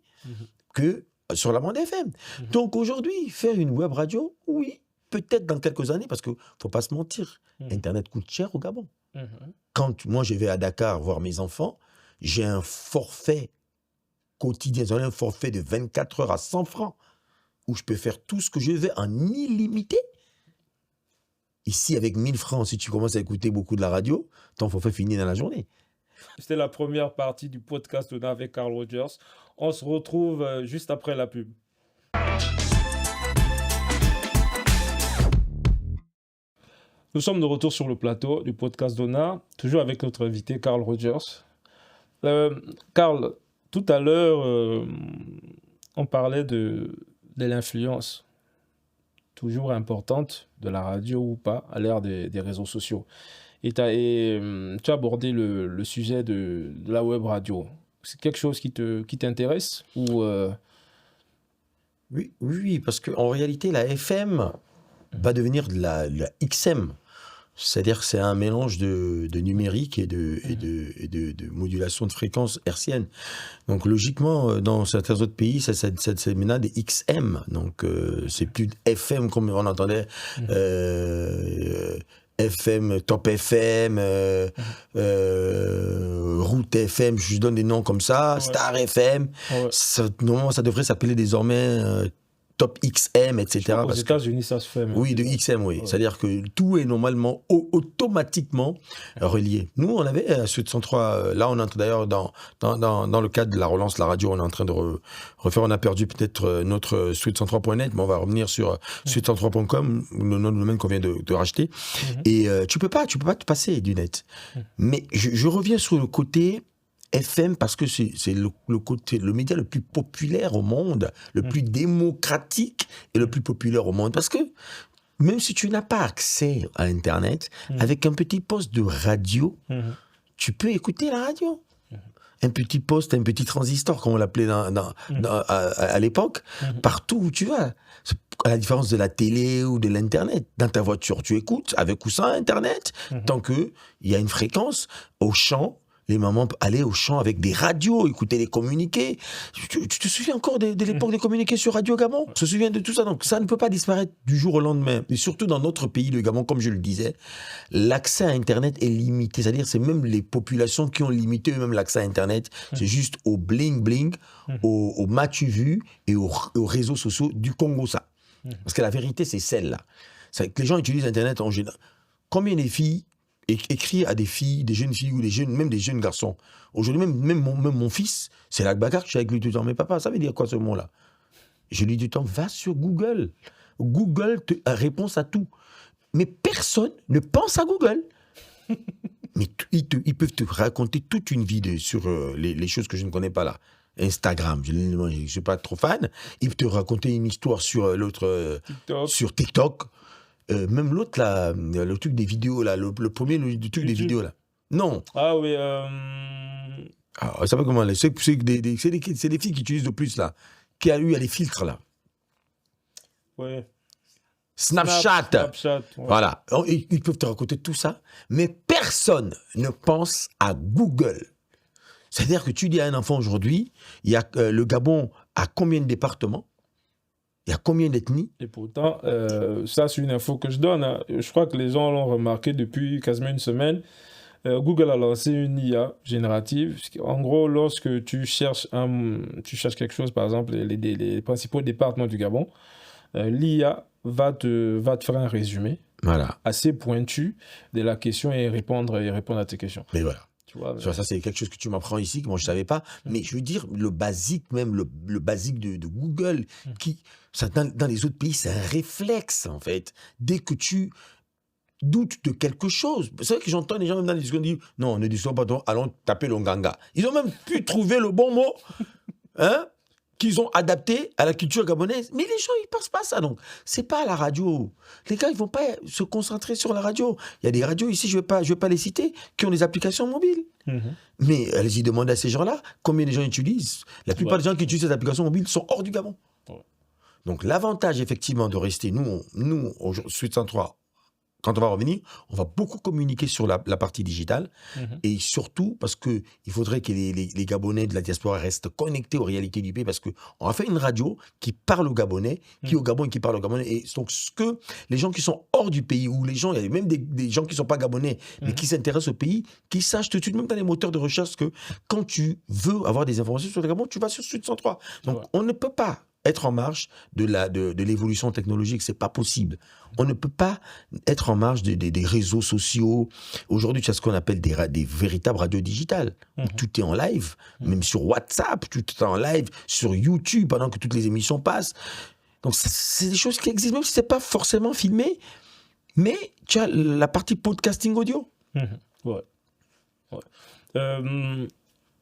que sur la bande FM. Donc aujourd'hui, faire une web radio, oui, peut-être dans quelques années, parce qu'il ne faut pas se mentir, Internet coûte cher au Gabon. Quand moi, je vais à Dakar voir mes enfants, j'ai un forfait quotidien, j'ai un forfait de 24 heures à 100 francs, où je peux faire tout ce que je veux en illimité. Ici, avec 1000 francs, si tu commences à écouter beaucoup de la radio, ton forfait finit dans la journée. C'était la première partie du podcast Dona avec Carl Rogers. On se retrouve juste après la pub. Nous sommes de retour sur le plateau du podcast Dona, toujours avec notre invité Carl Rogers. Carl, tout à l'heure, on parlait de l'influence toujours importante de la radio ou pas à l'ère des réseaux sociaux. Et tu as abordé le sujet de la web radio. C'est quelque chose qui t'intéresse ou Oui, parce qu'en réalité, la FM va devenir de la XM. C'est-à-dire que c'est un mélange de numérique et de modulation de fréquence hertzienne. Donc logiquement, dans certains autres pays, c'est maintenant des XM. Donc c'est plus de FM comme on entendait. FM, Top FM, Route FM, je donne des noms comme ça, Star FM. Normalement, ça devrait s'appeler désormais Top XM, etc. Aux États-Unis, ça se fait. Oui, de XM, oui. Ouais. C'est-à-dire que tout est normalement automatiquement relié. Nous, on avait Sud 103, là, on est d'ailleurs dans le cadre de la relance de la radio, on est en train de refaire, on a perdu peut-être notre Sud103.net, mais on va revenir sur sud103.com, le nom de domaine qu'on vient de racheter. Et tu peux pas te passer du net. Mais je reviens sur le côté FM parce que c'est le média le plus populaire au monde, le plus démocratique et le plus populaire au monde. Parce que même si tu n'as pas accès à Internet, avec un petit poste de radio, tu peux écouter la radio. Un petit poste, un petit transistor, comme on l'appelait à l'époque, partout où tu vas. À la différence de la télé ou de l'Internet. Dans ta voiture, tu écoutes, avec ou sans Internet, tant qu'il y a une fréquence au champ. Les mamans allaient au champ avec des radios, écouter les communiqués. Tu te souviens encore de l'époque des communiqués sur Radio Gabon ? Je me souviens de tout ça. Donc ça ne peut pas disparaître du jour au lendemain. Et surtout dans notre pays, le Gabon, comme je le disais, l'accès à Internet est limité. C'est-à-dire c'est même les populations qui ont limité eux-mêmes l'accès à Internet. C'est juste au bling-bling, au match-vu et aux réseaux sociaux du Congo, ça. Parce que la vérité, c'est celle-là. C'est que les gens utilisent Internet en général. Combien de filles écrit à des filles, des jeunes filles ou même des jeunes garçons. Aujourd'hui, même mon fils, c'est la bagarre que je suis avec lui tout le temps. Mais papa, ça veut dire quoi ce mot-là ? Je lui dis tout le temps, va sur Google. Google a réponse à tout. Mais personne ne pense à Google. Mais ils peuvent te raconter toute une vie sur les choses que je ne connais pas là. Instagram, je ne suis pas trop fan. Ils peuvent te raconter une histoire sur sur TikTok. Même l'autre, là, le truc des vidéos, là, le premier truc des vidéos, là. Non. Ah oui. Ça s'appelle comment, là ? C'est des filles qui utilisent le plus, là. Qui a eu les filtres, là. Oui. Snapchat. Ouais. Voilà. Ils peuvent te raconter tout ça, mais personne ne pense à Google. C'est-à-dire que tu dis à un enfant aujourd'hui, le Gabon a combien de départements ? Il y a combien d'ethnies ? Et pourtant, ça c'est une info que je donne. Hein. Je crois que les gens l'ont remarqué depuis quasiment une semaine. Google a lancé une IA générative. En gros, lorsque tu cherches quelque chose, par exemple les principaux départements du Gabon, l'IA va te faire un résumé assez pointu de la question et répondre à tes questions. Mais voilà. Ça, c'est quelque chose que tu m'apprends ici, que moi, je ne savais pas. Mais je veux dire, le basique, même le basique de Google, dans les autres pays, c'est un réflexe, en fait. Dès que tu doutes de quelque chose. C'est vrai que j'entends les gens même dans les discussions dire « Non, ne disons pas, allons taper l'onganga ». Ils ont même pu trouver le bon mot, qu'ils ont adapté à la culture gabonaise. Mais les gens, ils ne pensent pas à ça. Donc, ce n'est pas à la radio. Les gars, ils ne vont pas se concentrer sur la radio. Il y a des radios ici, je vais pas les citer, qui ont des applications mobiles. Mais allez-y demander à ces gens-là combien de gens utilisent. La plupart des gens qui utilisent ces applications mobiles sont hors du Donc, l'avantage, effectivement, de rester, nous Sud 103, quand on va revenir, on va beaucoup communiquer sur la partie digitale et surtout parce qu'il faudrait que les Gabonais de la diaspora restent connectés aux réalités du pays parce qu'on a fait une radio qui parle aux Gabonais, qui est au Gabon et qui parle aux Gabonais. Et donc, ce que les gens qui sont hors du pays ou les gens, il y a même des gens qui ne sont pas Gabonais mais qui s'intéressent au pays, qui sachent tout de suite, même dans les moteurs de recherche, que quand tu veux avoir des informations sur le Gabon, tu vas sur Sud 103. Donc, on ne peut pas être en marge de l'évolution technologique, c'est pas possible. On ne peut pas être en marge des réseaux sociaux. Aujourd'hui, tu as ce qu'on appelle des véritables radios digitales, où tout est en live, même sur WhatsApp, tout est en live, sur YouTube, pendant que toutes les émissions passent. Donc, c'est des choses qui existent, même si c'est pas forcément filmé, mais tu as la partie podcasting audio. Ouais.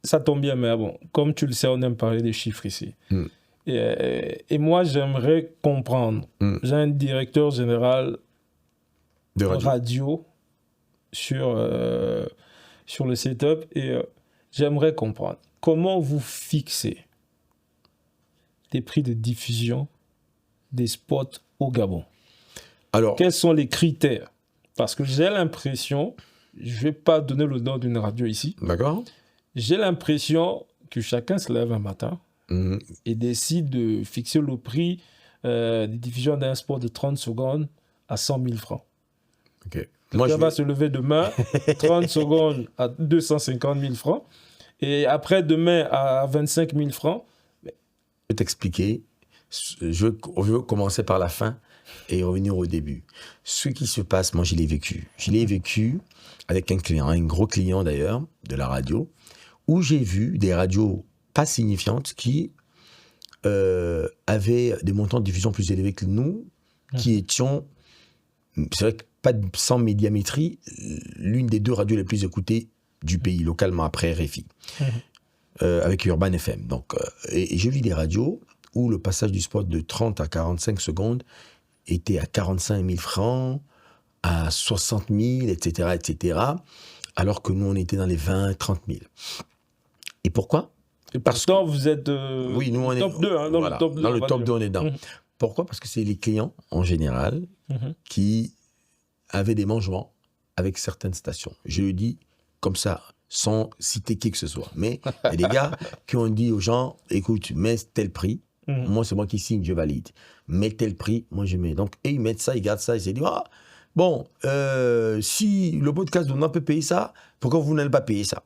Ça tombe bien, mais bon, comme tu le sais, on aime parler des chiffres ici. Et moi, j'aimerais comprendre. J'ai un directeur général de radio sur le setup et j'aimerais comprendre comment vous fixez les prix de diffusion des spots au Gabon. Alors, quels sont les critères? Parce que j'ai l'impression, je ne vais pas donner le nom d'une radio ici. D'accord. J'ai l'impression que chacun se lève un matin et décide de fixer le prix de diffusion d'un spot de 30 secondes à 100 000 francs. Ok. Quelqu'un va se lever demain, 30 secondes à 250 000 francs, et après demain à 25 000 francs. Je vais t'expliquer. Je veux commencer par la fin et revenir au début. Ce qui se passe, moi je l'ai vécu. Je l'ai vécu avec un client, un gros client d'ailleurs, de la radio, où j'ai vu des radios pas signifiantes qui avaient des montants de diffusion plus élevés que nous, qui étions, c'est vrai que pas sans médiamétrie, l'une des deux radios les plus écoutées du pays, localement après RFI, avec Urban FM. Donc, et j'ai vu des radios où le passage du spot de 30 à 45 secondes était à 45 000 francs, à 60 000, etc., etc., alors que nous, on était dans les 20, 30 000. Et pourquoi? Parce que vous êtes oui, nous, on est top 2. Hein, dans voilà, le top 2, dans le top 2, on est dedans. Pourquoi? Parce que c'est les clients, en général, qui avaient des mangements avec certaines stations. Je le dis comme ça, sans citer qui que ce soit. Mais il y a des gars qui ont dit aux gens, écoute, mets tel prix, moi, c'est moi qui signe, je valide. Mets tel prix, moi, je mets. Donc, et ils mettent ça, ils gardent ça, ils se disent, ah, bon, si le podcast de on peut payer ça, pourquoi vous n'allez pas payer ça?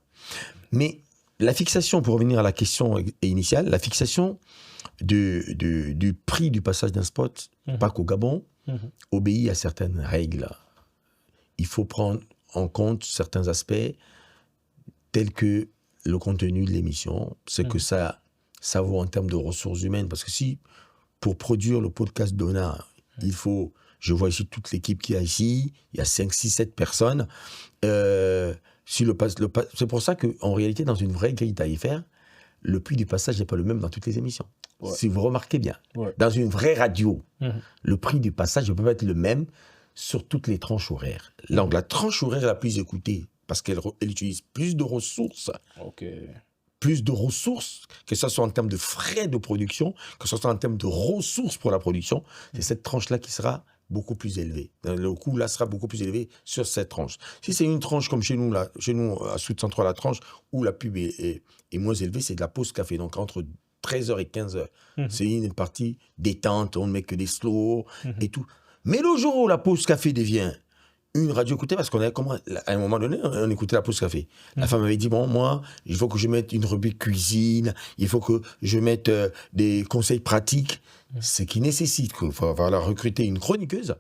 Mais la fixation, pour revenir à la question initiale, la fixation du prix du passage d'un spot, pas qu'au Gabon, obéit à certaines règles. Il faut prendre en compte certains aspects tels que le contenu de l'émission, ce que ça vaut en termes de ressources humaines. Parce que si, pour produire le podcast d'Ona, il faut... Je vois ici toute l'équipe qui est ici, il y a 5, 6, 7 personnes. C'est pour ça qu'en réalité, dans une vraie grille tarifaire, le prix du passage n'est pas le même dans toutes les émissions. Ouais. Si vous remarquez bien, dans une vraie radio, le prix du passage ne peut pas être le même sur toutes les tranches horaires. Donc la tranche horaire la plus écoutée, parce qu'elle utilise plus de ressources, plus de ressources, que ce soit en termes de frais de production, que ce soit en termes de ressources pour la production, c'est cette tranche-là qui sera beaucoup plus élevé. Le coût, là, sera beaucoup plus élevé sur cette tranche. Si c'est une tranche comme chez nous, à Sud 103, la tranche où la pub est moins élevée, c'est de la pause café. Donc, entre 13h et 15h, c'est une partie détente, on ne met que des slow et tout. Mais le jour où la pause café devient une radio écoutée, parce qu'à un moment donné, on écoutait la pause café. La femme avait dit, bon, moi, il faut que je mette une rubrique cuisine, il faut que je mette des conseils pratiques, ce qui nécessite qu'il va falloir recruter une chroniqueuse,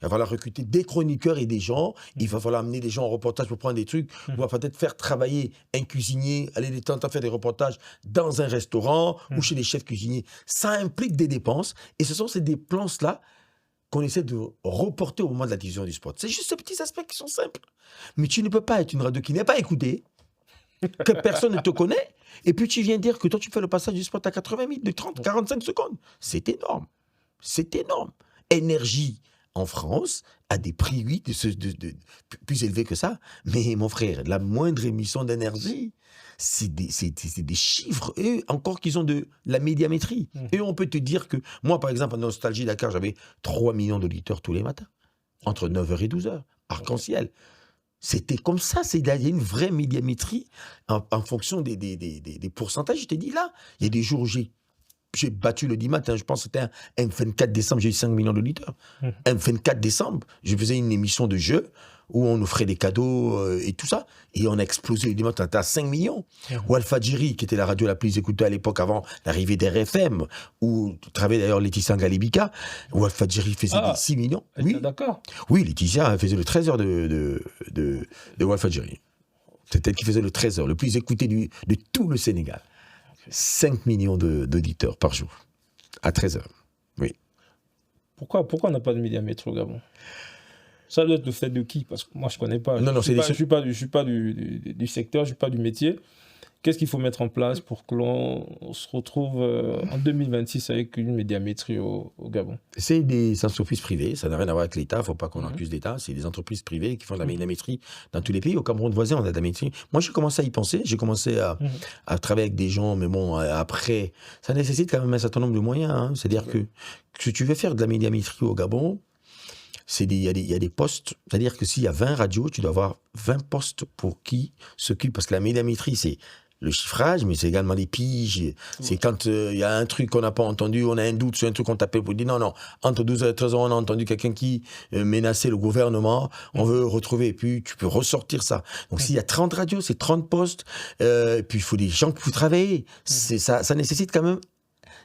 il va falloir recruter des chroniqueurs et des gens, il va falloir amener des gens en reportage pour prendre des trucs, on va peut-être faire travailler un cuisinier, aller de temps en temps faire des reportages dans un restaurant ou chez des chefs cuisiniers. Ça implique des dépenses, et ce sont ces dépenses-là qu'on essaie de reporter au moment de la diffusion du spot. C'est juste ces petits aspects qui sont simples. Mais tu ne peux pas être une radio qui n'est pas écoutée, que personne ne te connaît, et puis tu viens dire que toi, tu fais le passage du spot à 80 000, de 30, 45 secondes. C'est énorme. C'est énorme. Énergie, en France, a des prix, oui, plus élevés que ça. Mais mon frère, la moindre émission d'énergie, c'est des chiffres, et encore qu'ils ont de la médiamétrie. Et on peut te dire que, moi, par exemple, à Nostalgie Dakar, j'avais 3 millions d'auditeurs tous les matins. entre 9h et 12h. Arc-en-ciel. C'était comme ça. Il y a une vraie médiamétrie en fonction des pourcentages. Je t'ai dit là, il y a des jours où j'ai battu le 10 matin. Je pense que c'était un M24 décembre, j'ai eu 5 millions d'auditeurs. M24 décembre, je faisais une émission de jeu où on offrait des cadeaux et tout ça. Et on a explosé le dimanche, on était à 5 millions. Ou Alfadjiri, qui était la radio la plus écoutée à l'époque avant l'arrivée d'RFM, où travaillait d'ailleurs Laetitia Galibika, où Alfadjiri faisait des 6 millions. Oui, d'accord. Oui, Laetitia faisait le 13h de Walfadjiri. C'était elle qui faisait le 13h, le plus écouté de tout le Sénégal. 5 millions d'auditeurs par jour, à 13h. Oui. Pourquoi on n'a pas de médiamétrie au Gabon? Ça doit être le fait de qui? Parce que moi, je ne connais pas. Non, je ne suis pas du secteur, je ne suis pas du métier. Qu'est-ce qu'il faut mettre en place pour que l'on se retrouve en 2026 avec une médiamétrie au Gabon? C'est des entreprises privées, ça n'a rien à voir avec l'État, il ne faut pas qu'on accuse l'État. C'est des entreprises privées qui font de la médiamétrie dans tous les pays. Au Cameroun voisin, on a de la médiamétrie. Moi, j'ai commencé à y penser, j'ai commencé à travailler avec des gens, mais bon, après, ça nécessite quand même un certain nombre de moyens. Hein. C'est-à-dire que si tu veux faire de la médiamétrie au Gabon, il y a des postes, c'est-à-dire que s'il y a 20 radios, tu dois avoir 20 postes pour qui s'occupe, parce que la médiamétrie, c'est le chiffrage, mais c'est également les piges. C'est quand il y a un truc qu'on n'a pas entendu, on a un doute sur un truc qu'on t'appelle pour dire non, entre 12h et 13h, on a entendu quelqu'un qui menaçait le gouvernement, on veut retrouver, et puis tu peux ressortir ça. Donc s'il y a 30 radios, c'est 30 postes, et puis il faut des gens qui travailler. Ça nécessite quand même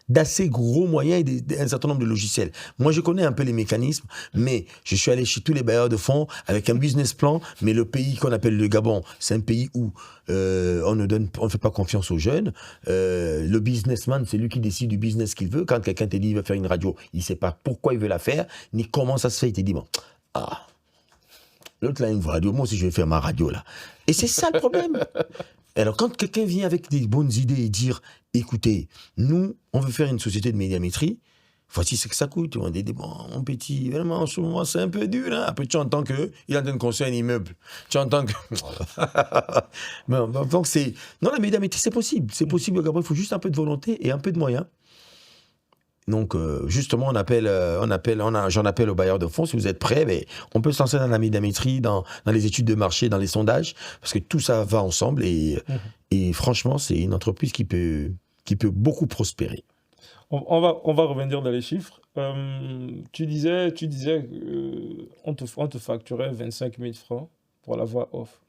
d'assez gros moyens et un certain nombre de logiciels. Moi, je connais un peu les mécanismes, mais je suis allé chez tous les bailleurs de fonds avec un business plan, mais le pays qu'on appelle le Gabon, c'est un pays où on ne fait pas confiance aux jeunes. Le businessman, c'est lui qui décide du business qu'il veut. Quand quelqu'un te dit qu'il veut faire une radio, il ne sait pas pourquoi il veut la faire, ni comment ça se fait. Il te dit, bon, l'autre là, une radio, moi aussi je vais faire ma radio là. Et c'est ça le problème. Alors, quand quelqu'un vient avec des bonnes idées et dire, écoutez, nous, on veut faire une société de médiamétrie, voici ce que ça coûte. On dit, bon, mon petit, vraiment, en ce moment, c'est un peu dur. Hein. Après, tu entends qu'il est en train de construire un immeuble. Tu entends que... Donc, c'est... Non, la médiamétrie, c'est possible. C'est possible, il faut juste un peu de volonté et un peu de moyens. Donc, justement, j'en appelle aux bailleurs de fonds. Si vous êtes prêts, mais on peut se lancer dans la médiamétrie, dans les études de marché, dans les sondages, parce que tout ça va ensemble. Et franchement, c'est une entreprise qui peut beaucoup prospérer. On va revenir dans les chiffres. Tu disais on te facturait 25 000 francs pour la voix off.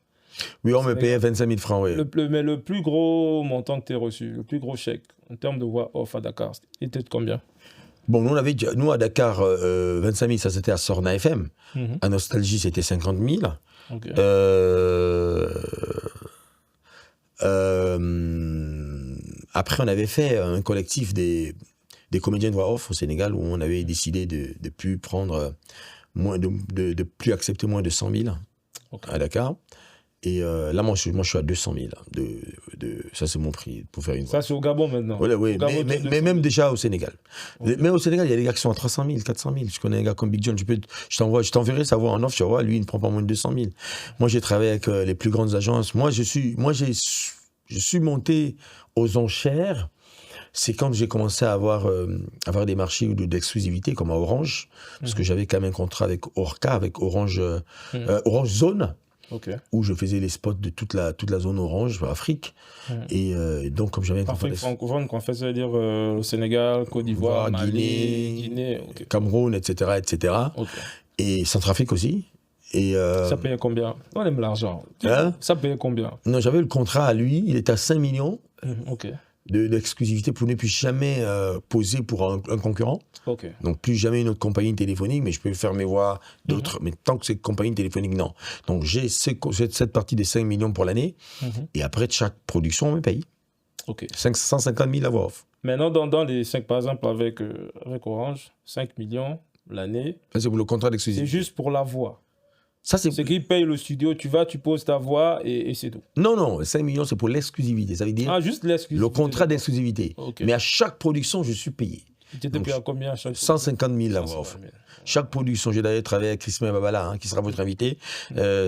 Oui, on me payait 25 000 francs, oui. Mais le plus gros montant que tu as reçu, le plus gros chèque, en termes de voix off à Dakar, il était de combien? Bon, nous à Dakar, 25 000, ça c'était à Sorna FM. À Nostalgie, c'était 50 000. Okay. Après, on avait fait un collectif des comédiens de voix off au Sénégal où on avait décidé de plus prendre de plus accepter moins de 100 000 à Dakar. Et là, moi, je suis à 200 000. Ça, c'est mon prix pour faire une voix. Ça, c'est au Gabon maintenant. Oui, mais même déjà au Sénégal. Okay. Mais au Sénégal, il y a des gars qui sont à 300 000, 400 000. Je connais un gars comme Big John. Je t'enverrai sa voix en off. Tu vois, lui, il ne prend pas moins de 200 000. Moi, j'ai travaillé avec les plus grandes agences. Moi, je suis monté aux enchères. C'est quand j'ai commencé à avoir des marchés d'exclusivité comme à Orange, parce que j'avais quand même un contrat avec Orca, avec Orange Zone. Okay. Où je faisais les spots de toute la zone orange, Afrique. Et donc, comme j'avais un contrat... Afrique francophone, qu'on fait, ça veut dire le Sénégal, Côte d'Ivoire, Guinée okay. Cameroun, etc. Okay. Et Centrafrique aussi. Et ça payait combien? On aime l'argent. Hein? Ça payait combien? Non, j'avais le contrat à lui, il était à 5 millions. Ok. D'exclusivité pour ne plus jamais poser pour un concurrent. Okay. Donc, plus jamais une autre compagnie téléphonique, mais je peux faire mes voix d'autres. Mais tant que c'est compagnie téléphonique, non. Donc, j'ai cette partie des 5 millions pour l'année. Et après, de chaque production, on me paye. Okay. 550 000 à voix off. Maintenant, dans les 5, par exemple, avec Orange, 5 millions l'année. Ça, c'est pour le contrat d'exclusivité. C'est juste pour la voix. Ça, c'est qu'ils payent le studio, tu vas, tu poses ta voix et c'est tout. Non, 5 millions, c'est pour l'exclusivité. Ça veut dire juste l'exclusivité. le contrat d'exclusivité. Okay. Mais à chaque production, je suis payé. Tu étais payé à combien chaque 150 000 la voix off. 150 000. Chaque production, j'ai d'ailleurs travaillé avec Christophe Babala, qui sera votre invité.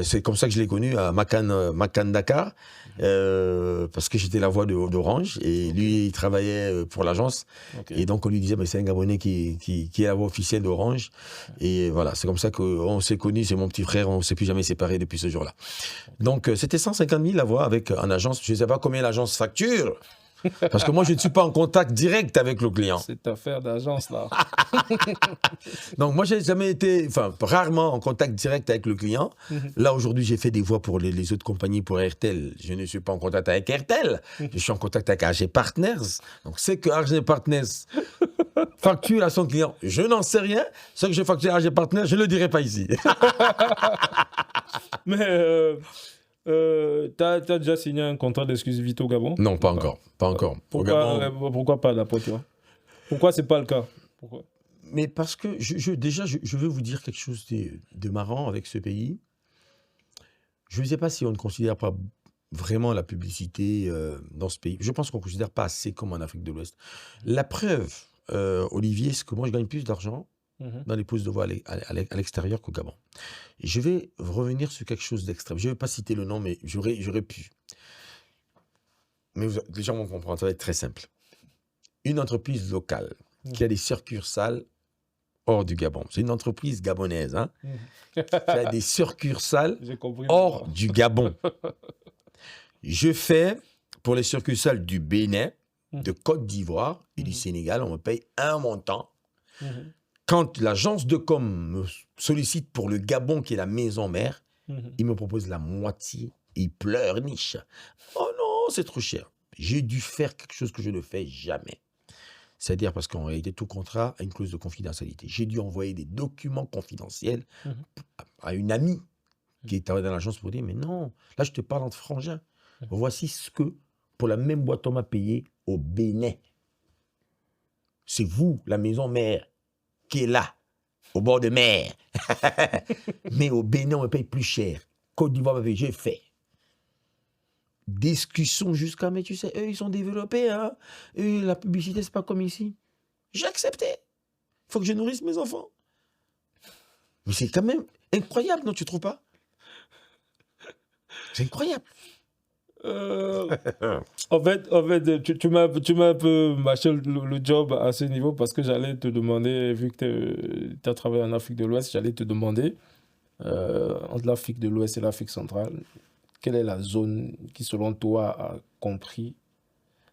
C'est comme ça que je l'ai connu à Macan Dakar, parce que j'étais la voix d'Orange et lui, il travaillait pour l'agence. Okay. Et donc, on lui disait, c'est un Gabonais qui est la voix officielle d'Orange. Et voilà, c'est comme ça qu'on s'est connus. C'est mon petit frère, on ne s'est plus jamais séparés depuis ce jour-là. Donc, c'était 150 000 la voix avec en agence. Je ne sais pas combien l'agence facture. Parce que moi, je ne suis pas en contact direct avec le client. Cette affaire d'agence, là. Donc, moi, je n'ai jamais été, rarement en contact direct avec le client. Là, aujourd'hui, j'ai fait des voix pour les autres compagnies, pour Airtel. Je ne suis pas en contact avec Airtel. Je suis en contact avec AG Partners. Donc, c'est que AG Partners facture à son client. Je n'en sais rien. Ce que je facture à AG Partners, je ne le dirai pas ici. Mais... t'as déjà signé un contrat d'exclusivité au Gabon? Non, pas encore. Pas encore. Pourquoi pas, d'après toi? Pourquoi c'est pas le cas? Pourquoi? Mais parce que, déjà, je veux vous dire quelque chose de marrant avec ce pays. Je ne sais pas si on ne considère pas vraiment la publicité dans ce pays. Je pense qu'on ne considère pas assez comme en Afrique de l'Ouest. La preuve, Olivier, c'est que moi, je gagne plus d'argent dans les postes de voix à l'extérieur qu'au Gabon. Et je vais revenir sur quelque chose d'extrême. Je ne vais pas citer le nom, mais j'aurais pu. Mais les gens vont comprendre, ça va être très simple. Une entreprise locale qui a des succursales hors du Gabon. C'est une entreprise gabonaise, qui a des succursales hors du Gabon. Je fais pour les succursales du Bénin, de Côte d'Ivoire et du Sénégal, on me paye un montant. Quand l'agence de com me sollicite pour le Gabon, qui est la maison mère, il me propose la moitié. Il pleurniche. Oh non, c'est trop cher. J'ai dû faire quelque chose que je ne fais jamais. C'est-à-dire parce qu'en réalité, tout contrat a une clause de confidentialité. J'ai dû envoyer des documents confidentiels à une amie qui était dans l'agence pour dire, mais non, là je te parle entre frangins. Voici ce que, pour la même boîte, on m'a payé au Bénin. C'est vous, la maison mère, qui est là, au bord de mer. Mais au Bénin, on me paye plus cher. Côte d'Ivoire, j'ai fait. Discussion jusqu'à, mais tu sais, eux, ils sont développés. Eux, la publicité, c'est pas comme ici. J'ai accepté. Il faut que je nourrisse mes enfants. Mais c'est quand même incroyable, non, tu trouves pas? C'est incroyable. En fait, tu m'as un peu mâché le job à ce niveau parce que j'allais te demander, vu que tu as travaillé en Afrique de l'Ouest, j'allais te demander, entre l'Afrique de l'Ouest et l'Afrique centrale, quelle est la zone qui, selon toi, a compris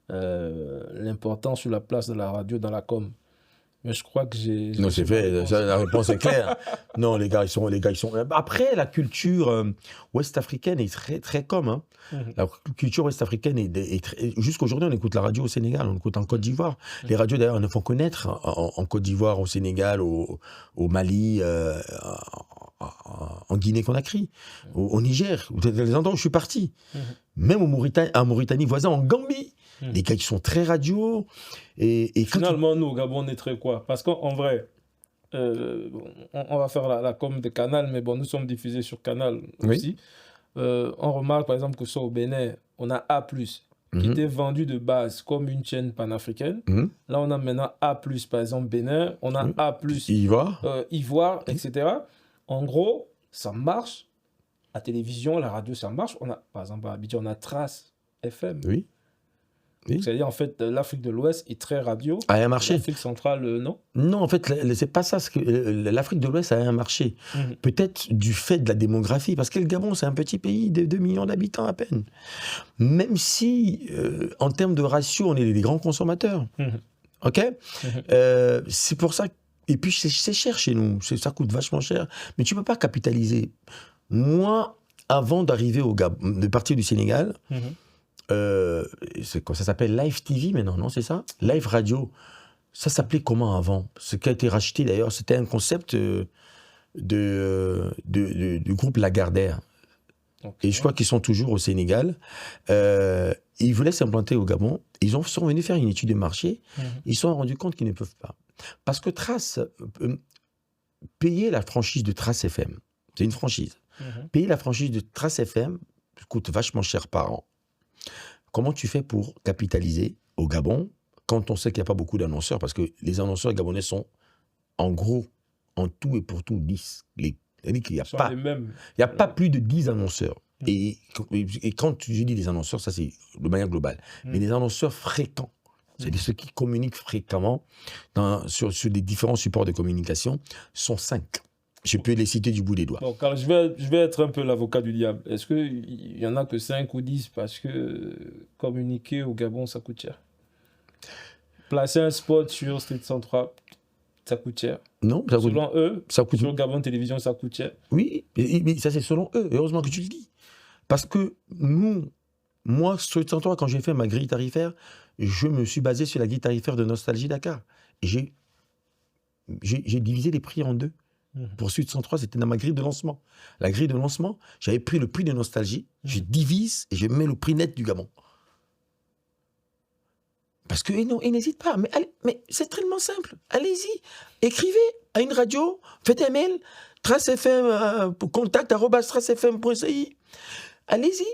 l'importance sur la place de la radio dans la com? Mais je crois que j'ai... Non, c'est fait, la réponse est claire. Non, les gars, ils sont... Après, la culture ouest-africaine est très, très com. La culture ouest-africaine est jusqu'aujourd'hui, on écoute la radio au Sénégal, on écoute en Côte d'Ivoire. Les radios, d'ailleurs, ne font connaître en Côte d'Ivoire, au Sénégal, au Mali, en Guinée-Conakry, au Niger, les endroits où je suis parti. Même en Mauritanie voisin, en Gambie. Les gars qui sont très radio. Et finalement, nous, au Gabon, on est très quoi? Parce qu'en vrai, on va faire la com de Canal, mais bon, nous sommes diffusés sur Canal aussi. On remarque, par exemple, que soit au Bénin, on a A+, qui était vendu de base comme une chaîne panafricaine. Là, on a maintenant A+, par exemple, Bénin. On a A+, Ivoire, etc. En gros, ça marche. La télévision, la radio, ça marche. On a, par exemple, à Abidjan, on a Trace FM. Oui. C'est-à-dire, en fait, l'Afrique de l'Ouest est très radio. A un marché. L'Afrique centrale, non? Non, en fait, c'est pas ça. L'Afrique de l'Ouest a un marché. Peut-être du fait de la démographie, parce que le Gabon, c'est un petit pays de 2 millions d'habitants à peine. Même si, en termes de ratio, on est des grands consommateurs. OK? C'est pour ça. Et puis, c'est cher chez nous. Ça coûte vachement cher. Mais tu peux pas capitaliser. Moi, avant d'arriver au Gabon, de partir du Sénégal, c'est quoi, ça s'appelle Live TV maintenant, non, c'est ça? Live Radio. Ça s'appelait comment avant? Ce qui a été racheté d'ailleurs, c'était un concept du groupe Lagardère. Okay. Et je crois qu'ils sont toujours au Sénégal. Ils voulaient s'implanter au Gabon. Ils sont venus faire une étude de marché. Ils se sont rendus compte qu'ils ne peuvent pas. Parce que Trace, payer la franchise de Trace FM, c'est une franchise. Payer la franchise de Trace FM coûte vachement cher par an. Comment tu fais pour capitaliser au Gabon quand on sait qu'il n'y a pas beaucoup d'annonceurs, parce que les annonceurs gabonais sont, en gros, en tout et pour tout, 10. C'est-à-dire qu'il n'y a, Ce sont pas, les mêmes. il y a pas plus de 10 annonceurs. Et quand je dis des annonceurs, ça c'est de manière globale. Mais les annonceurs fréquents, c'est-à-dire ceux qui communiquent fréquemment sur des différents supports de communication, sont 5. Je peux les citer du bout des doigts. Bon, Carl, je vais être un peu l'avocat du diable. Est-ce qu'il y en a que 5 ou 10 parce que communiquer au Gabon, ça coûte cher? Placer un spot sur Street 103, ça coûte cher. Non, ça coûte, Selon eux, ça coûte- sur Gabon Télévision, ça coûte cher. Oui, mais ça c'est selon eux. Heureusement que tu le dis. Parce que moi, Street 103, quand j'ai fait ma grille tarifaire, je me suis basé sur la grille tarifaire de Nostalgie Dakar. Et j'ai divisé les prix en 2. Pour Street 103, c'était dans ma grille de lancement. La grille de lancement, j'avais pris le prix de Nostalgie, je divise et je mets le prix net du Gabon. Parce que, non, et n'hésite pas, mais c'est tellement simple. Allez-y, écrivez à une radio, faites un mail, tracefm, contact@tracefm.ci. Allez-y,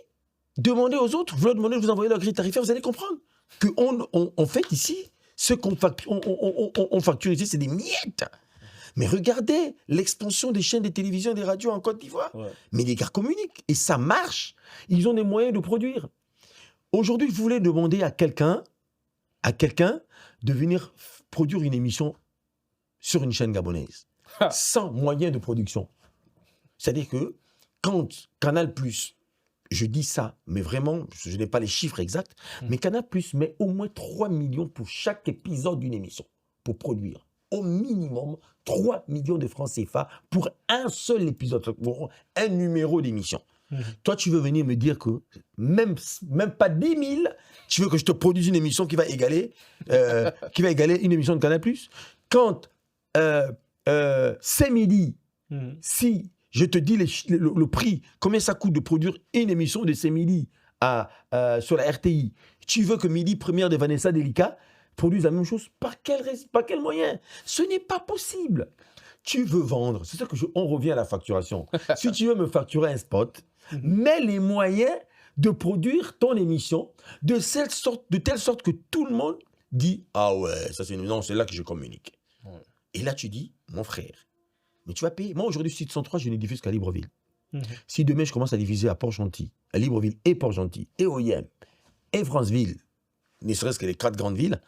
demandez aux autres, vous leur demandez de vous envoyer leur grille tarifaire, vous allez comprendre qu'en fait ici, ce qu'on facture ici, c'est des miettes. Mais regardez l'expansion des chaînes de télévision et des radios en Côte d'Ivoire. Ouais. Mais les gars communiquent et ça marche. Ils ont des moyens de produire. Aujourd'hui, vous voulez demander à quelqu'un de venir produire une émission sur une chaîne gabonaise, sans moyens de production. C'est-à-dire que quand Canal+, je dis ça, mais vraiment, je n'ai pas les chiffres exacts, mais Canal+ met au moins 3 millions pour chaque épisode d'une émission, pour produire. Au minimum, 3 millions de francs CFA pour un seul épisode, pour un numéro d'émission. Toi, tu veux venir me dire que même pas 10 000, tu veux que je te produise une émission qui va égaler une émission de Canal+. Quand c'est midi, si je te dis le prix, combien ça coûte de produire une émission de c'est midi sur la RTI, tu veux que Midi Première de Vanessa Delica produise la même chose, par quel moyen? Ce n'est pas possible. Tu veux vendre, c'est ça que on revient à la facturation. Si tu veux me facturer un spot, mets les moyens de produire ton émission de telle sorte que tout le monde dit « Ah ouais, ça c'est là que je communique. Ouais. » Et là tu dis « Mon frère, mais tu vas payer. » Moi aujourd'hui, Sud 103, je ne diffuse qu'à Libreville. Si demain je commence à diffuser à Port-Gentil, à Libreville et Port-Gentil, et Oyem, et Franceville, ne serait-ce que les 4 grandes villes,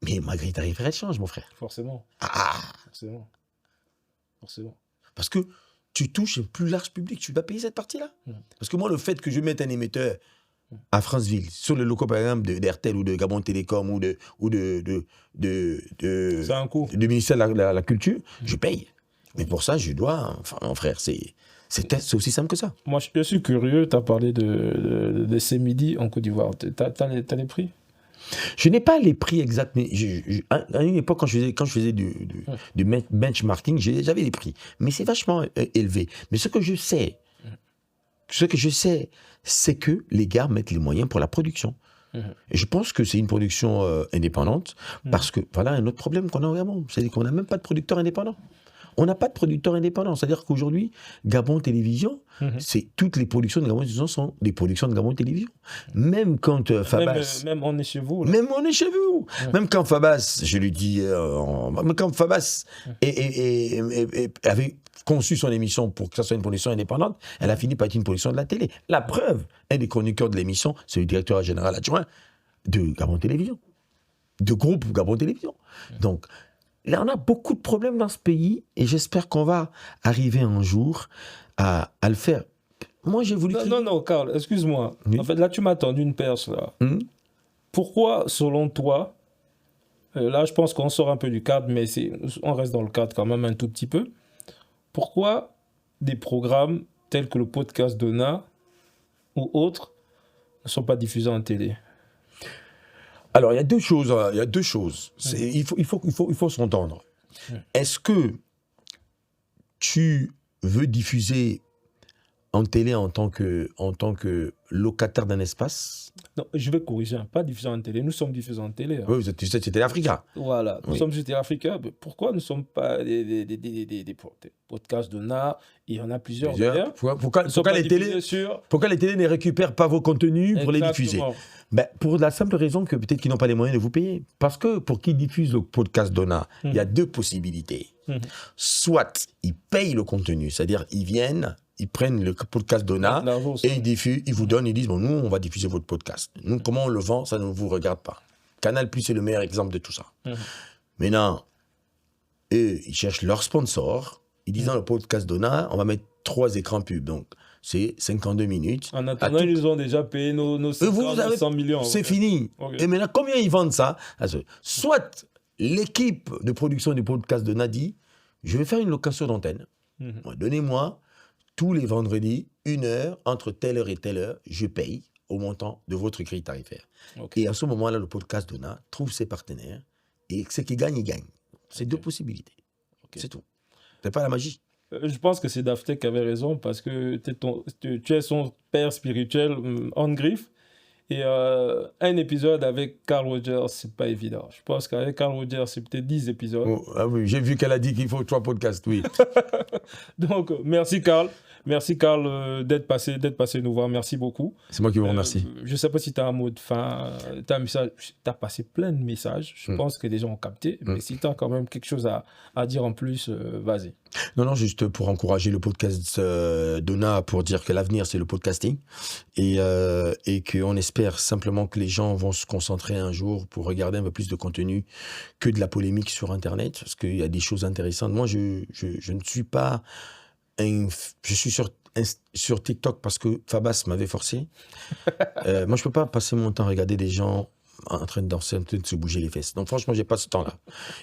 mais ma grille tarifaire, elle change, mon frère. Forcément. Forcément. Parce que tu touches un plus large public, tu dois payer cette partie-là. Parce que moi, le fait que je mette un émetteur à Franceville, sur le locaux, par exemple, d'Airtel ou de Gabon Télécom ou de c'est un coût. Du ministère de la Culture, je paye. Mais pour ça, je dois... Enfin, mon frère, c'est aussi simple que ça. Moi, je suis curieux, tu as parlé de ces midis en Côte d'Ivoire. Tu as les prix? Je n'ai pas les prix exacts, mais à une époque, quand je faisais du benchmarking, j'avais les prix. Mais c'est vachement élevé. Mais ce que je sais, c'est que les gars mettent les moyens pour la production. Et je pense que c'est une production indépendante, parce que voilà un autre problème qu'on a au Gabon, c'est qu'on n'a même pas de producteur indépendant. On n'a pas de producteur indépendant. C'est-à-dire qu'aujourd'hui, Gabon Télévision, toutes les productions de Gabon Télévision sont des productions de Gabon Télévision. Même quand Fabas... Même on est chez vous. Là. Même on est chez vous. Même quand Fabas, je lui dis... même quand Fabas avait conçu son émission pour que ça soit une production indépendante, elle a fini par être une production de la télé. La preuve, un des chroniqueurs de l'émission, c'est le directeur général adjoint de Gabon Télévision. De groupe Gabon Télévision. Donc... Là, on a beaucoup de problèmes dans ce pays et j'espère qu'on va arriver un jour à le faire. Moi, j'ai voulu... Non, Carl, excuse-moi. Oui. En fait, là, tu m'as tendu une perche, là. Pourquoi, selon toi, là, je pense qu'on sort un peu du cadre, mais on reste dans le cadre quand même un tout petit peu. Pourquoi des programmes tels que le podcast d'Ona ou autres ne sont pas diffusés en télé ? Alors, il y a deux choses. Il faut s'entendre. Est-ce que tu veux diffuser en télé en tant que locataire d'un espace. Non, je vais corriger, hein, pas diffuseur en télé. Nous sommes diffuseurs en télé. Hein. Oui, tu sais, c'était l'Africa. Voilà, nous Oui. sommes juste des Africains. Mais pourquoi nous ne sommes pas des podcasts de NA? Il y en a plusieurs d'ailleurs. Pourquoi Nous sommes pourquoi pas les diffusés télés, sur... pourquoi les télés ne récupèrent pas vos contenus pour les diffuser? Exactement. Ben, pour la simple raison que peut-être qu'ils n'ont pas les moyens de vous payer. Parce que pour qu'ils diffusent le podcast Dona, il y a deux possibilités. Soit ils payent le contenu, c'est-à-dire ils viennent, ils prennent le podcast Dona L'argent aussi. et ils diffusent, ils vous donnent, ils disent bon, nous on va diffuser votre podcast. Nous comment on le vend, ça ne vous regarde pas. Canal+ est le meilleur exemple de tout ça. Maintenant, eux, ils cherchent leur sponsor. Ils disent dans le podcast Dona, on va mettre 3 écrans pubs. Donc, c'est 52 minutes. En attendant, ils nous ont déjà payé nos 100 millions. C'est fini. Okay. Et maintenant, combien ils vendent ça? Soit l'équipe de production du podcast Dona dit, je vais faire une location d'antenne. Donnez-moi tous les vendredis 1 heure, entre telle heure et telle heure, je paye au montant de votre grille tarifaire. Et à ce moment-là, le podcast Dona trouve ses partenaires et ce qui gagne, il gagne. C'est deux possibilités. C'est tout. C'est pas la magie. Je pense que c'est Daftec qui avait raison parce que tu es son père spirituel en griffe. Et un épisode avec Carl Rogers, c'est pas évident. Je pense qu'avec Carl Rogers, c'est peut-être 10 épisodes. Oh, ah oui, j'ai vu qu'elle a dit qu'il faut 3 podcasts, oui. Donc, merci Carl. Merci Carl d'être passé nous voir. Merci beaucoup. C'est moi qui vous remercie. Je ne sais pas si tu as un mot de fin. Tu as passé plein de messages. Je pense que les gens ont capté. Mais si tu as quand même quelque chose à dire en plus, vas-y. Non, juste pour encourager le podcast Dona, pour dire que l'avenir, c'est le podcasting. Et qu'on espère simplement que les gens vont se concentrer un jour pour regarder un peu plus de contenu que de la polémique sur Internet. Parce qu'il y a des choses intéressantes. Moi, je ne suis pas... je suis sur TikTok parce que Fabas m'avait forcé. Moi, je ne peux pas passer mon temps à regarder des gens en train de danser, en train de se bouger les fesses. Donc, franchement, je n'ai pas ce temps-là.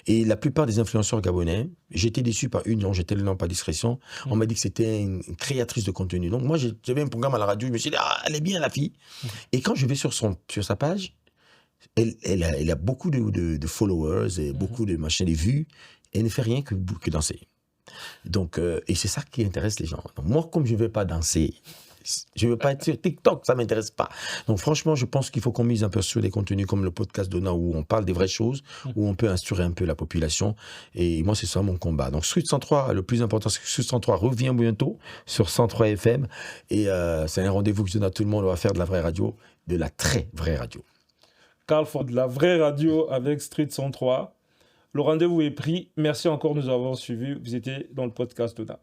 Et la plupart des influenceurs gabonais, j'étais déçu par une, dont j'étais le nom par discrétion. On m'a dit que c'était une créatrice de contenu. Donc, moi, j'avais un programme à la radio. Je me suis dit, elle est bien, la fille. Et quand je vais sur sa page, elle a beaucoup de followers, et beaucoup de machins, des vues. Elle ne fait rien que danser. Donc, et c'est ça qui intéresse les gens. Donc, moi, comme je ne vais pas danser, je ne veux pas être sur TikTok, ça ne m'intéresse pas. Donc, franchement, je pense qu'il faut qu'on mise un peu sur des contenus comme le podcast Dona, où on parle des vraies choses, où on peut instruire un peu la population. Et moi, c'est ça mon combat. Donc, Street 103, le plus important, c'est que Street 103 revient bientôt sur 103 FM. Et c'est un rendez-vous que je donne à tout le monde. On va faire de la vraie radio, de la très vraie radio. Carl Ford, de la vraie radio avec Street 103. Le rendez-vous est pris. Merci encore de nous avoir suivis. Vous étiez dans le podcast Dona.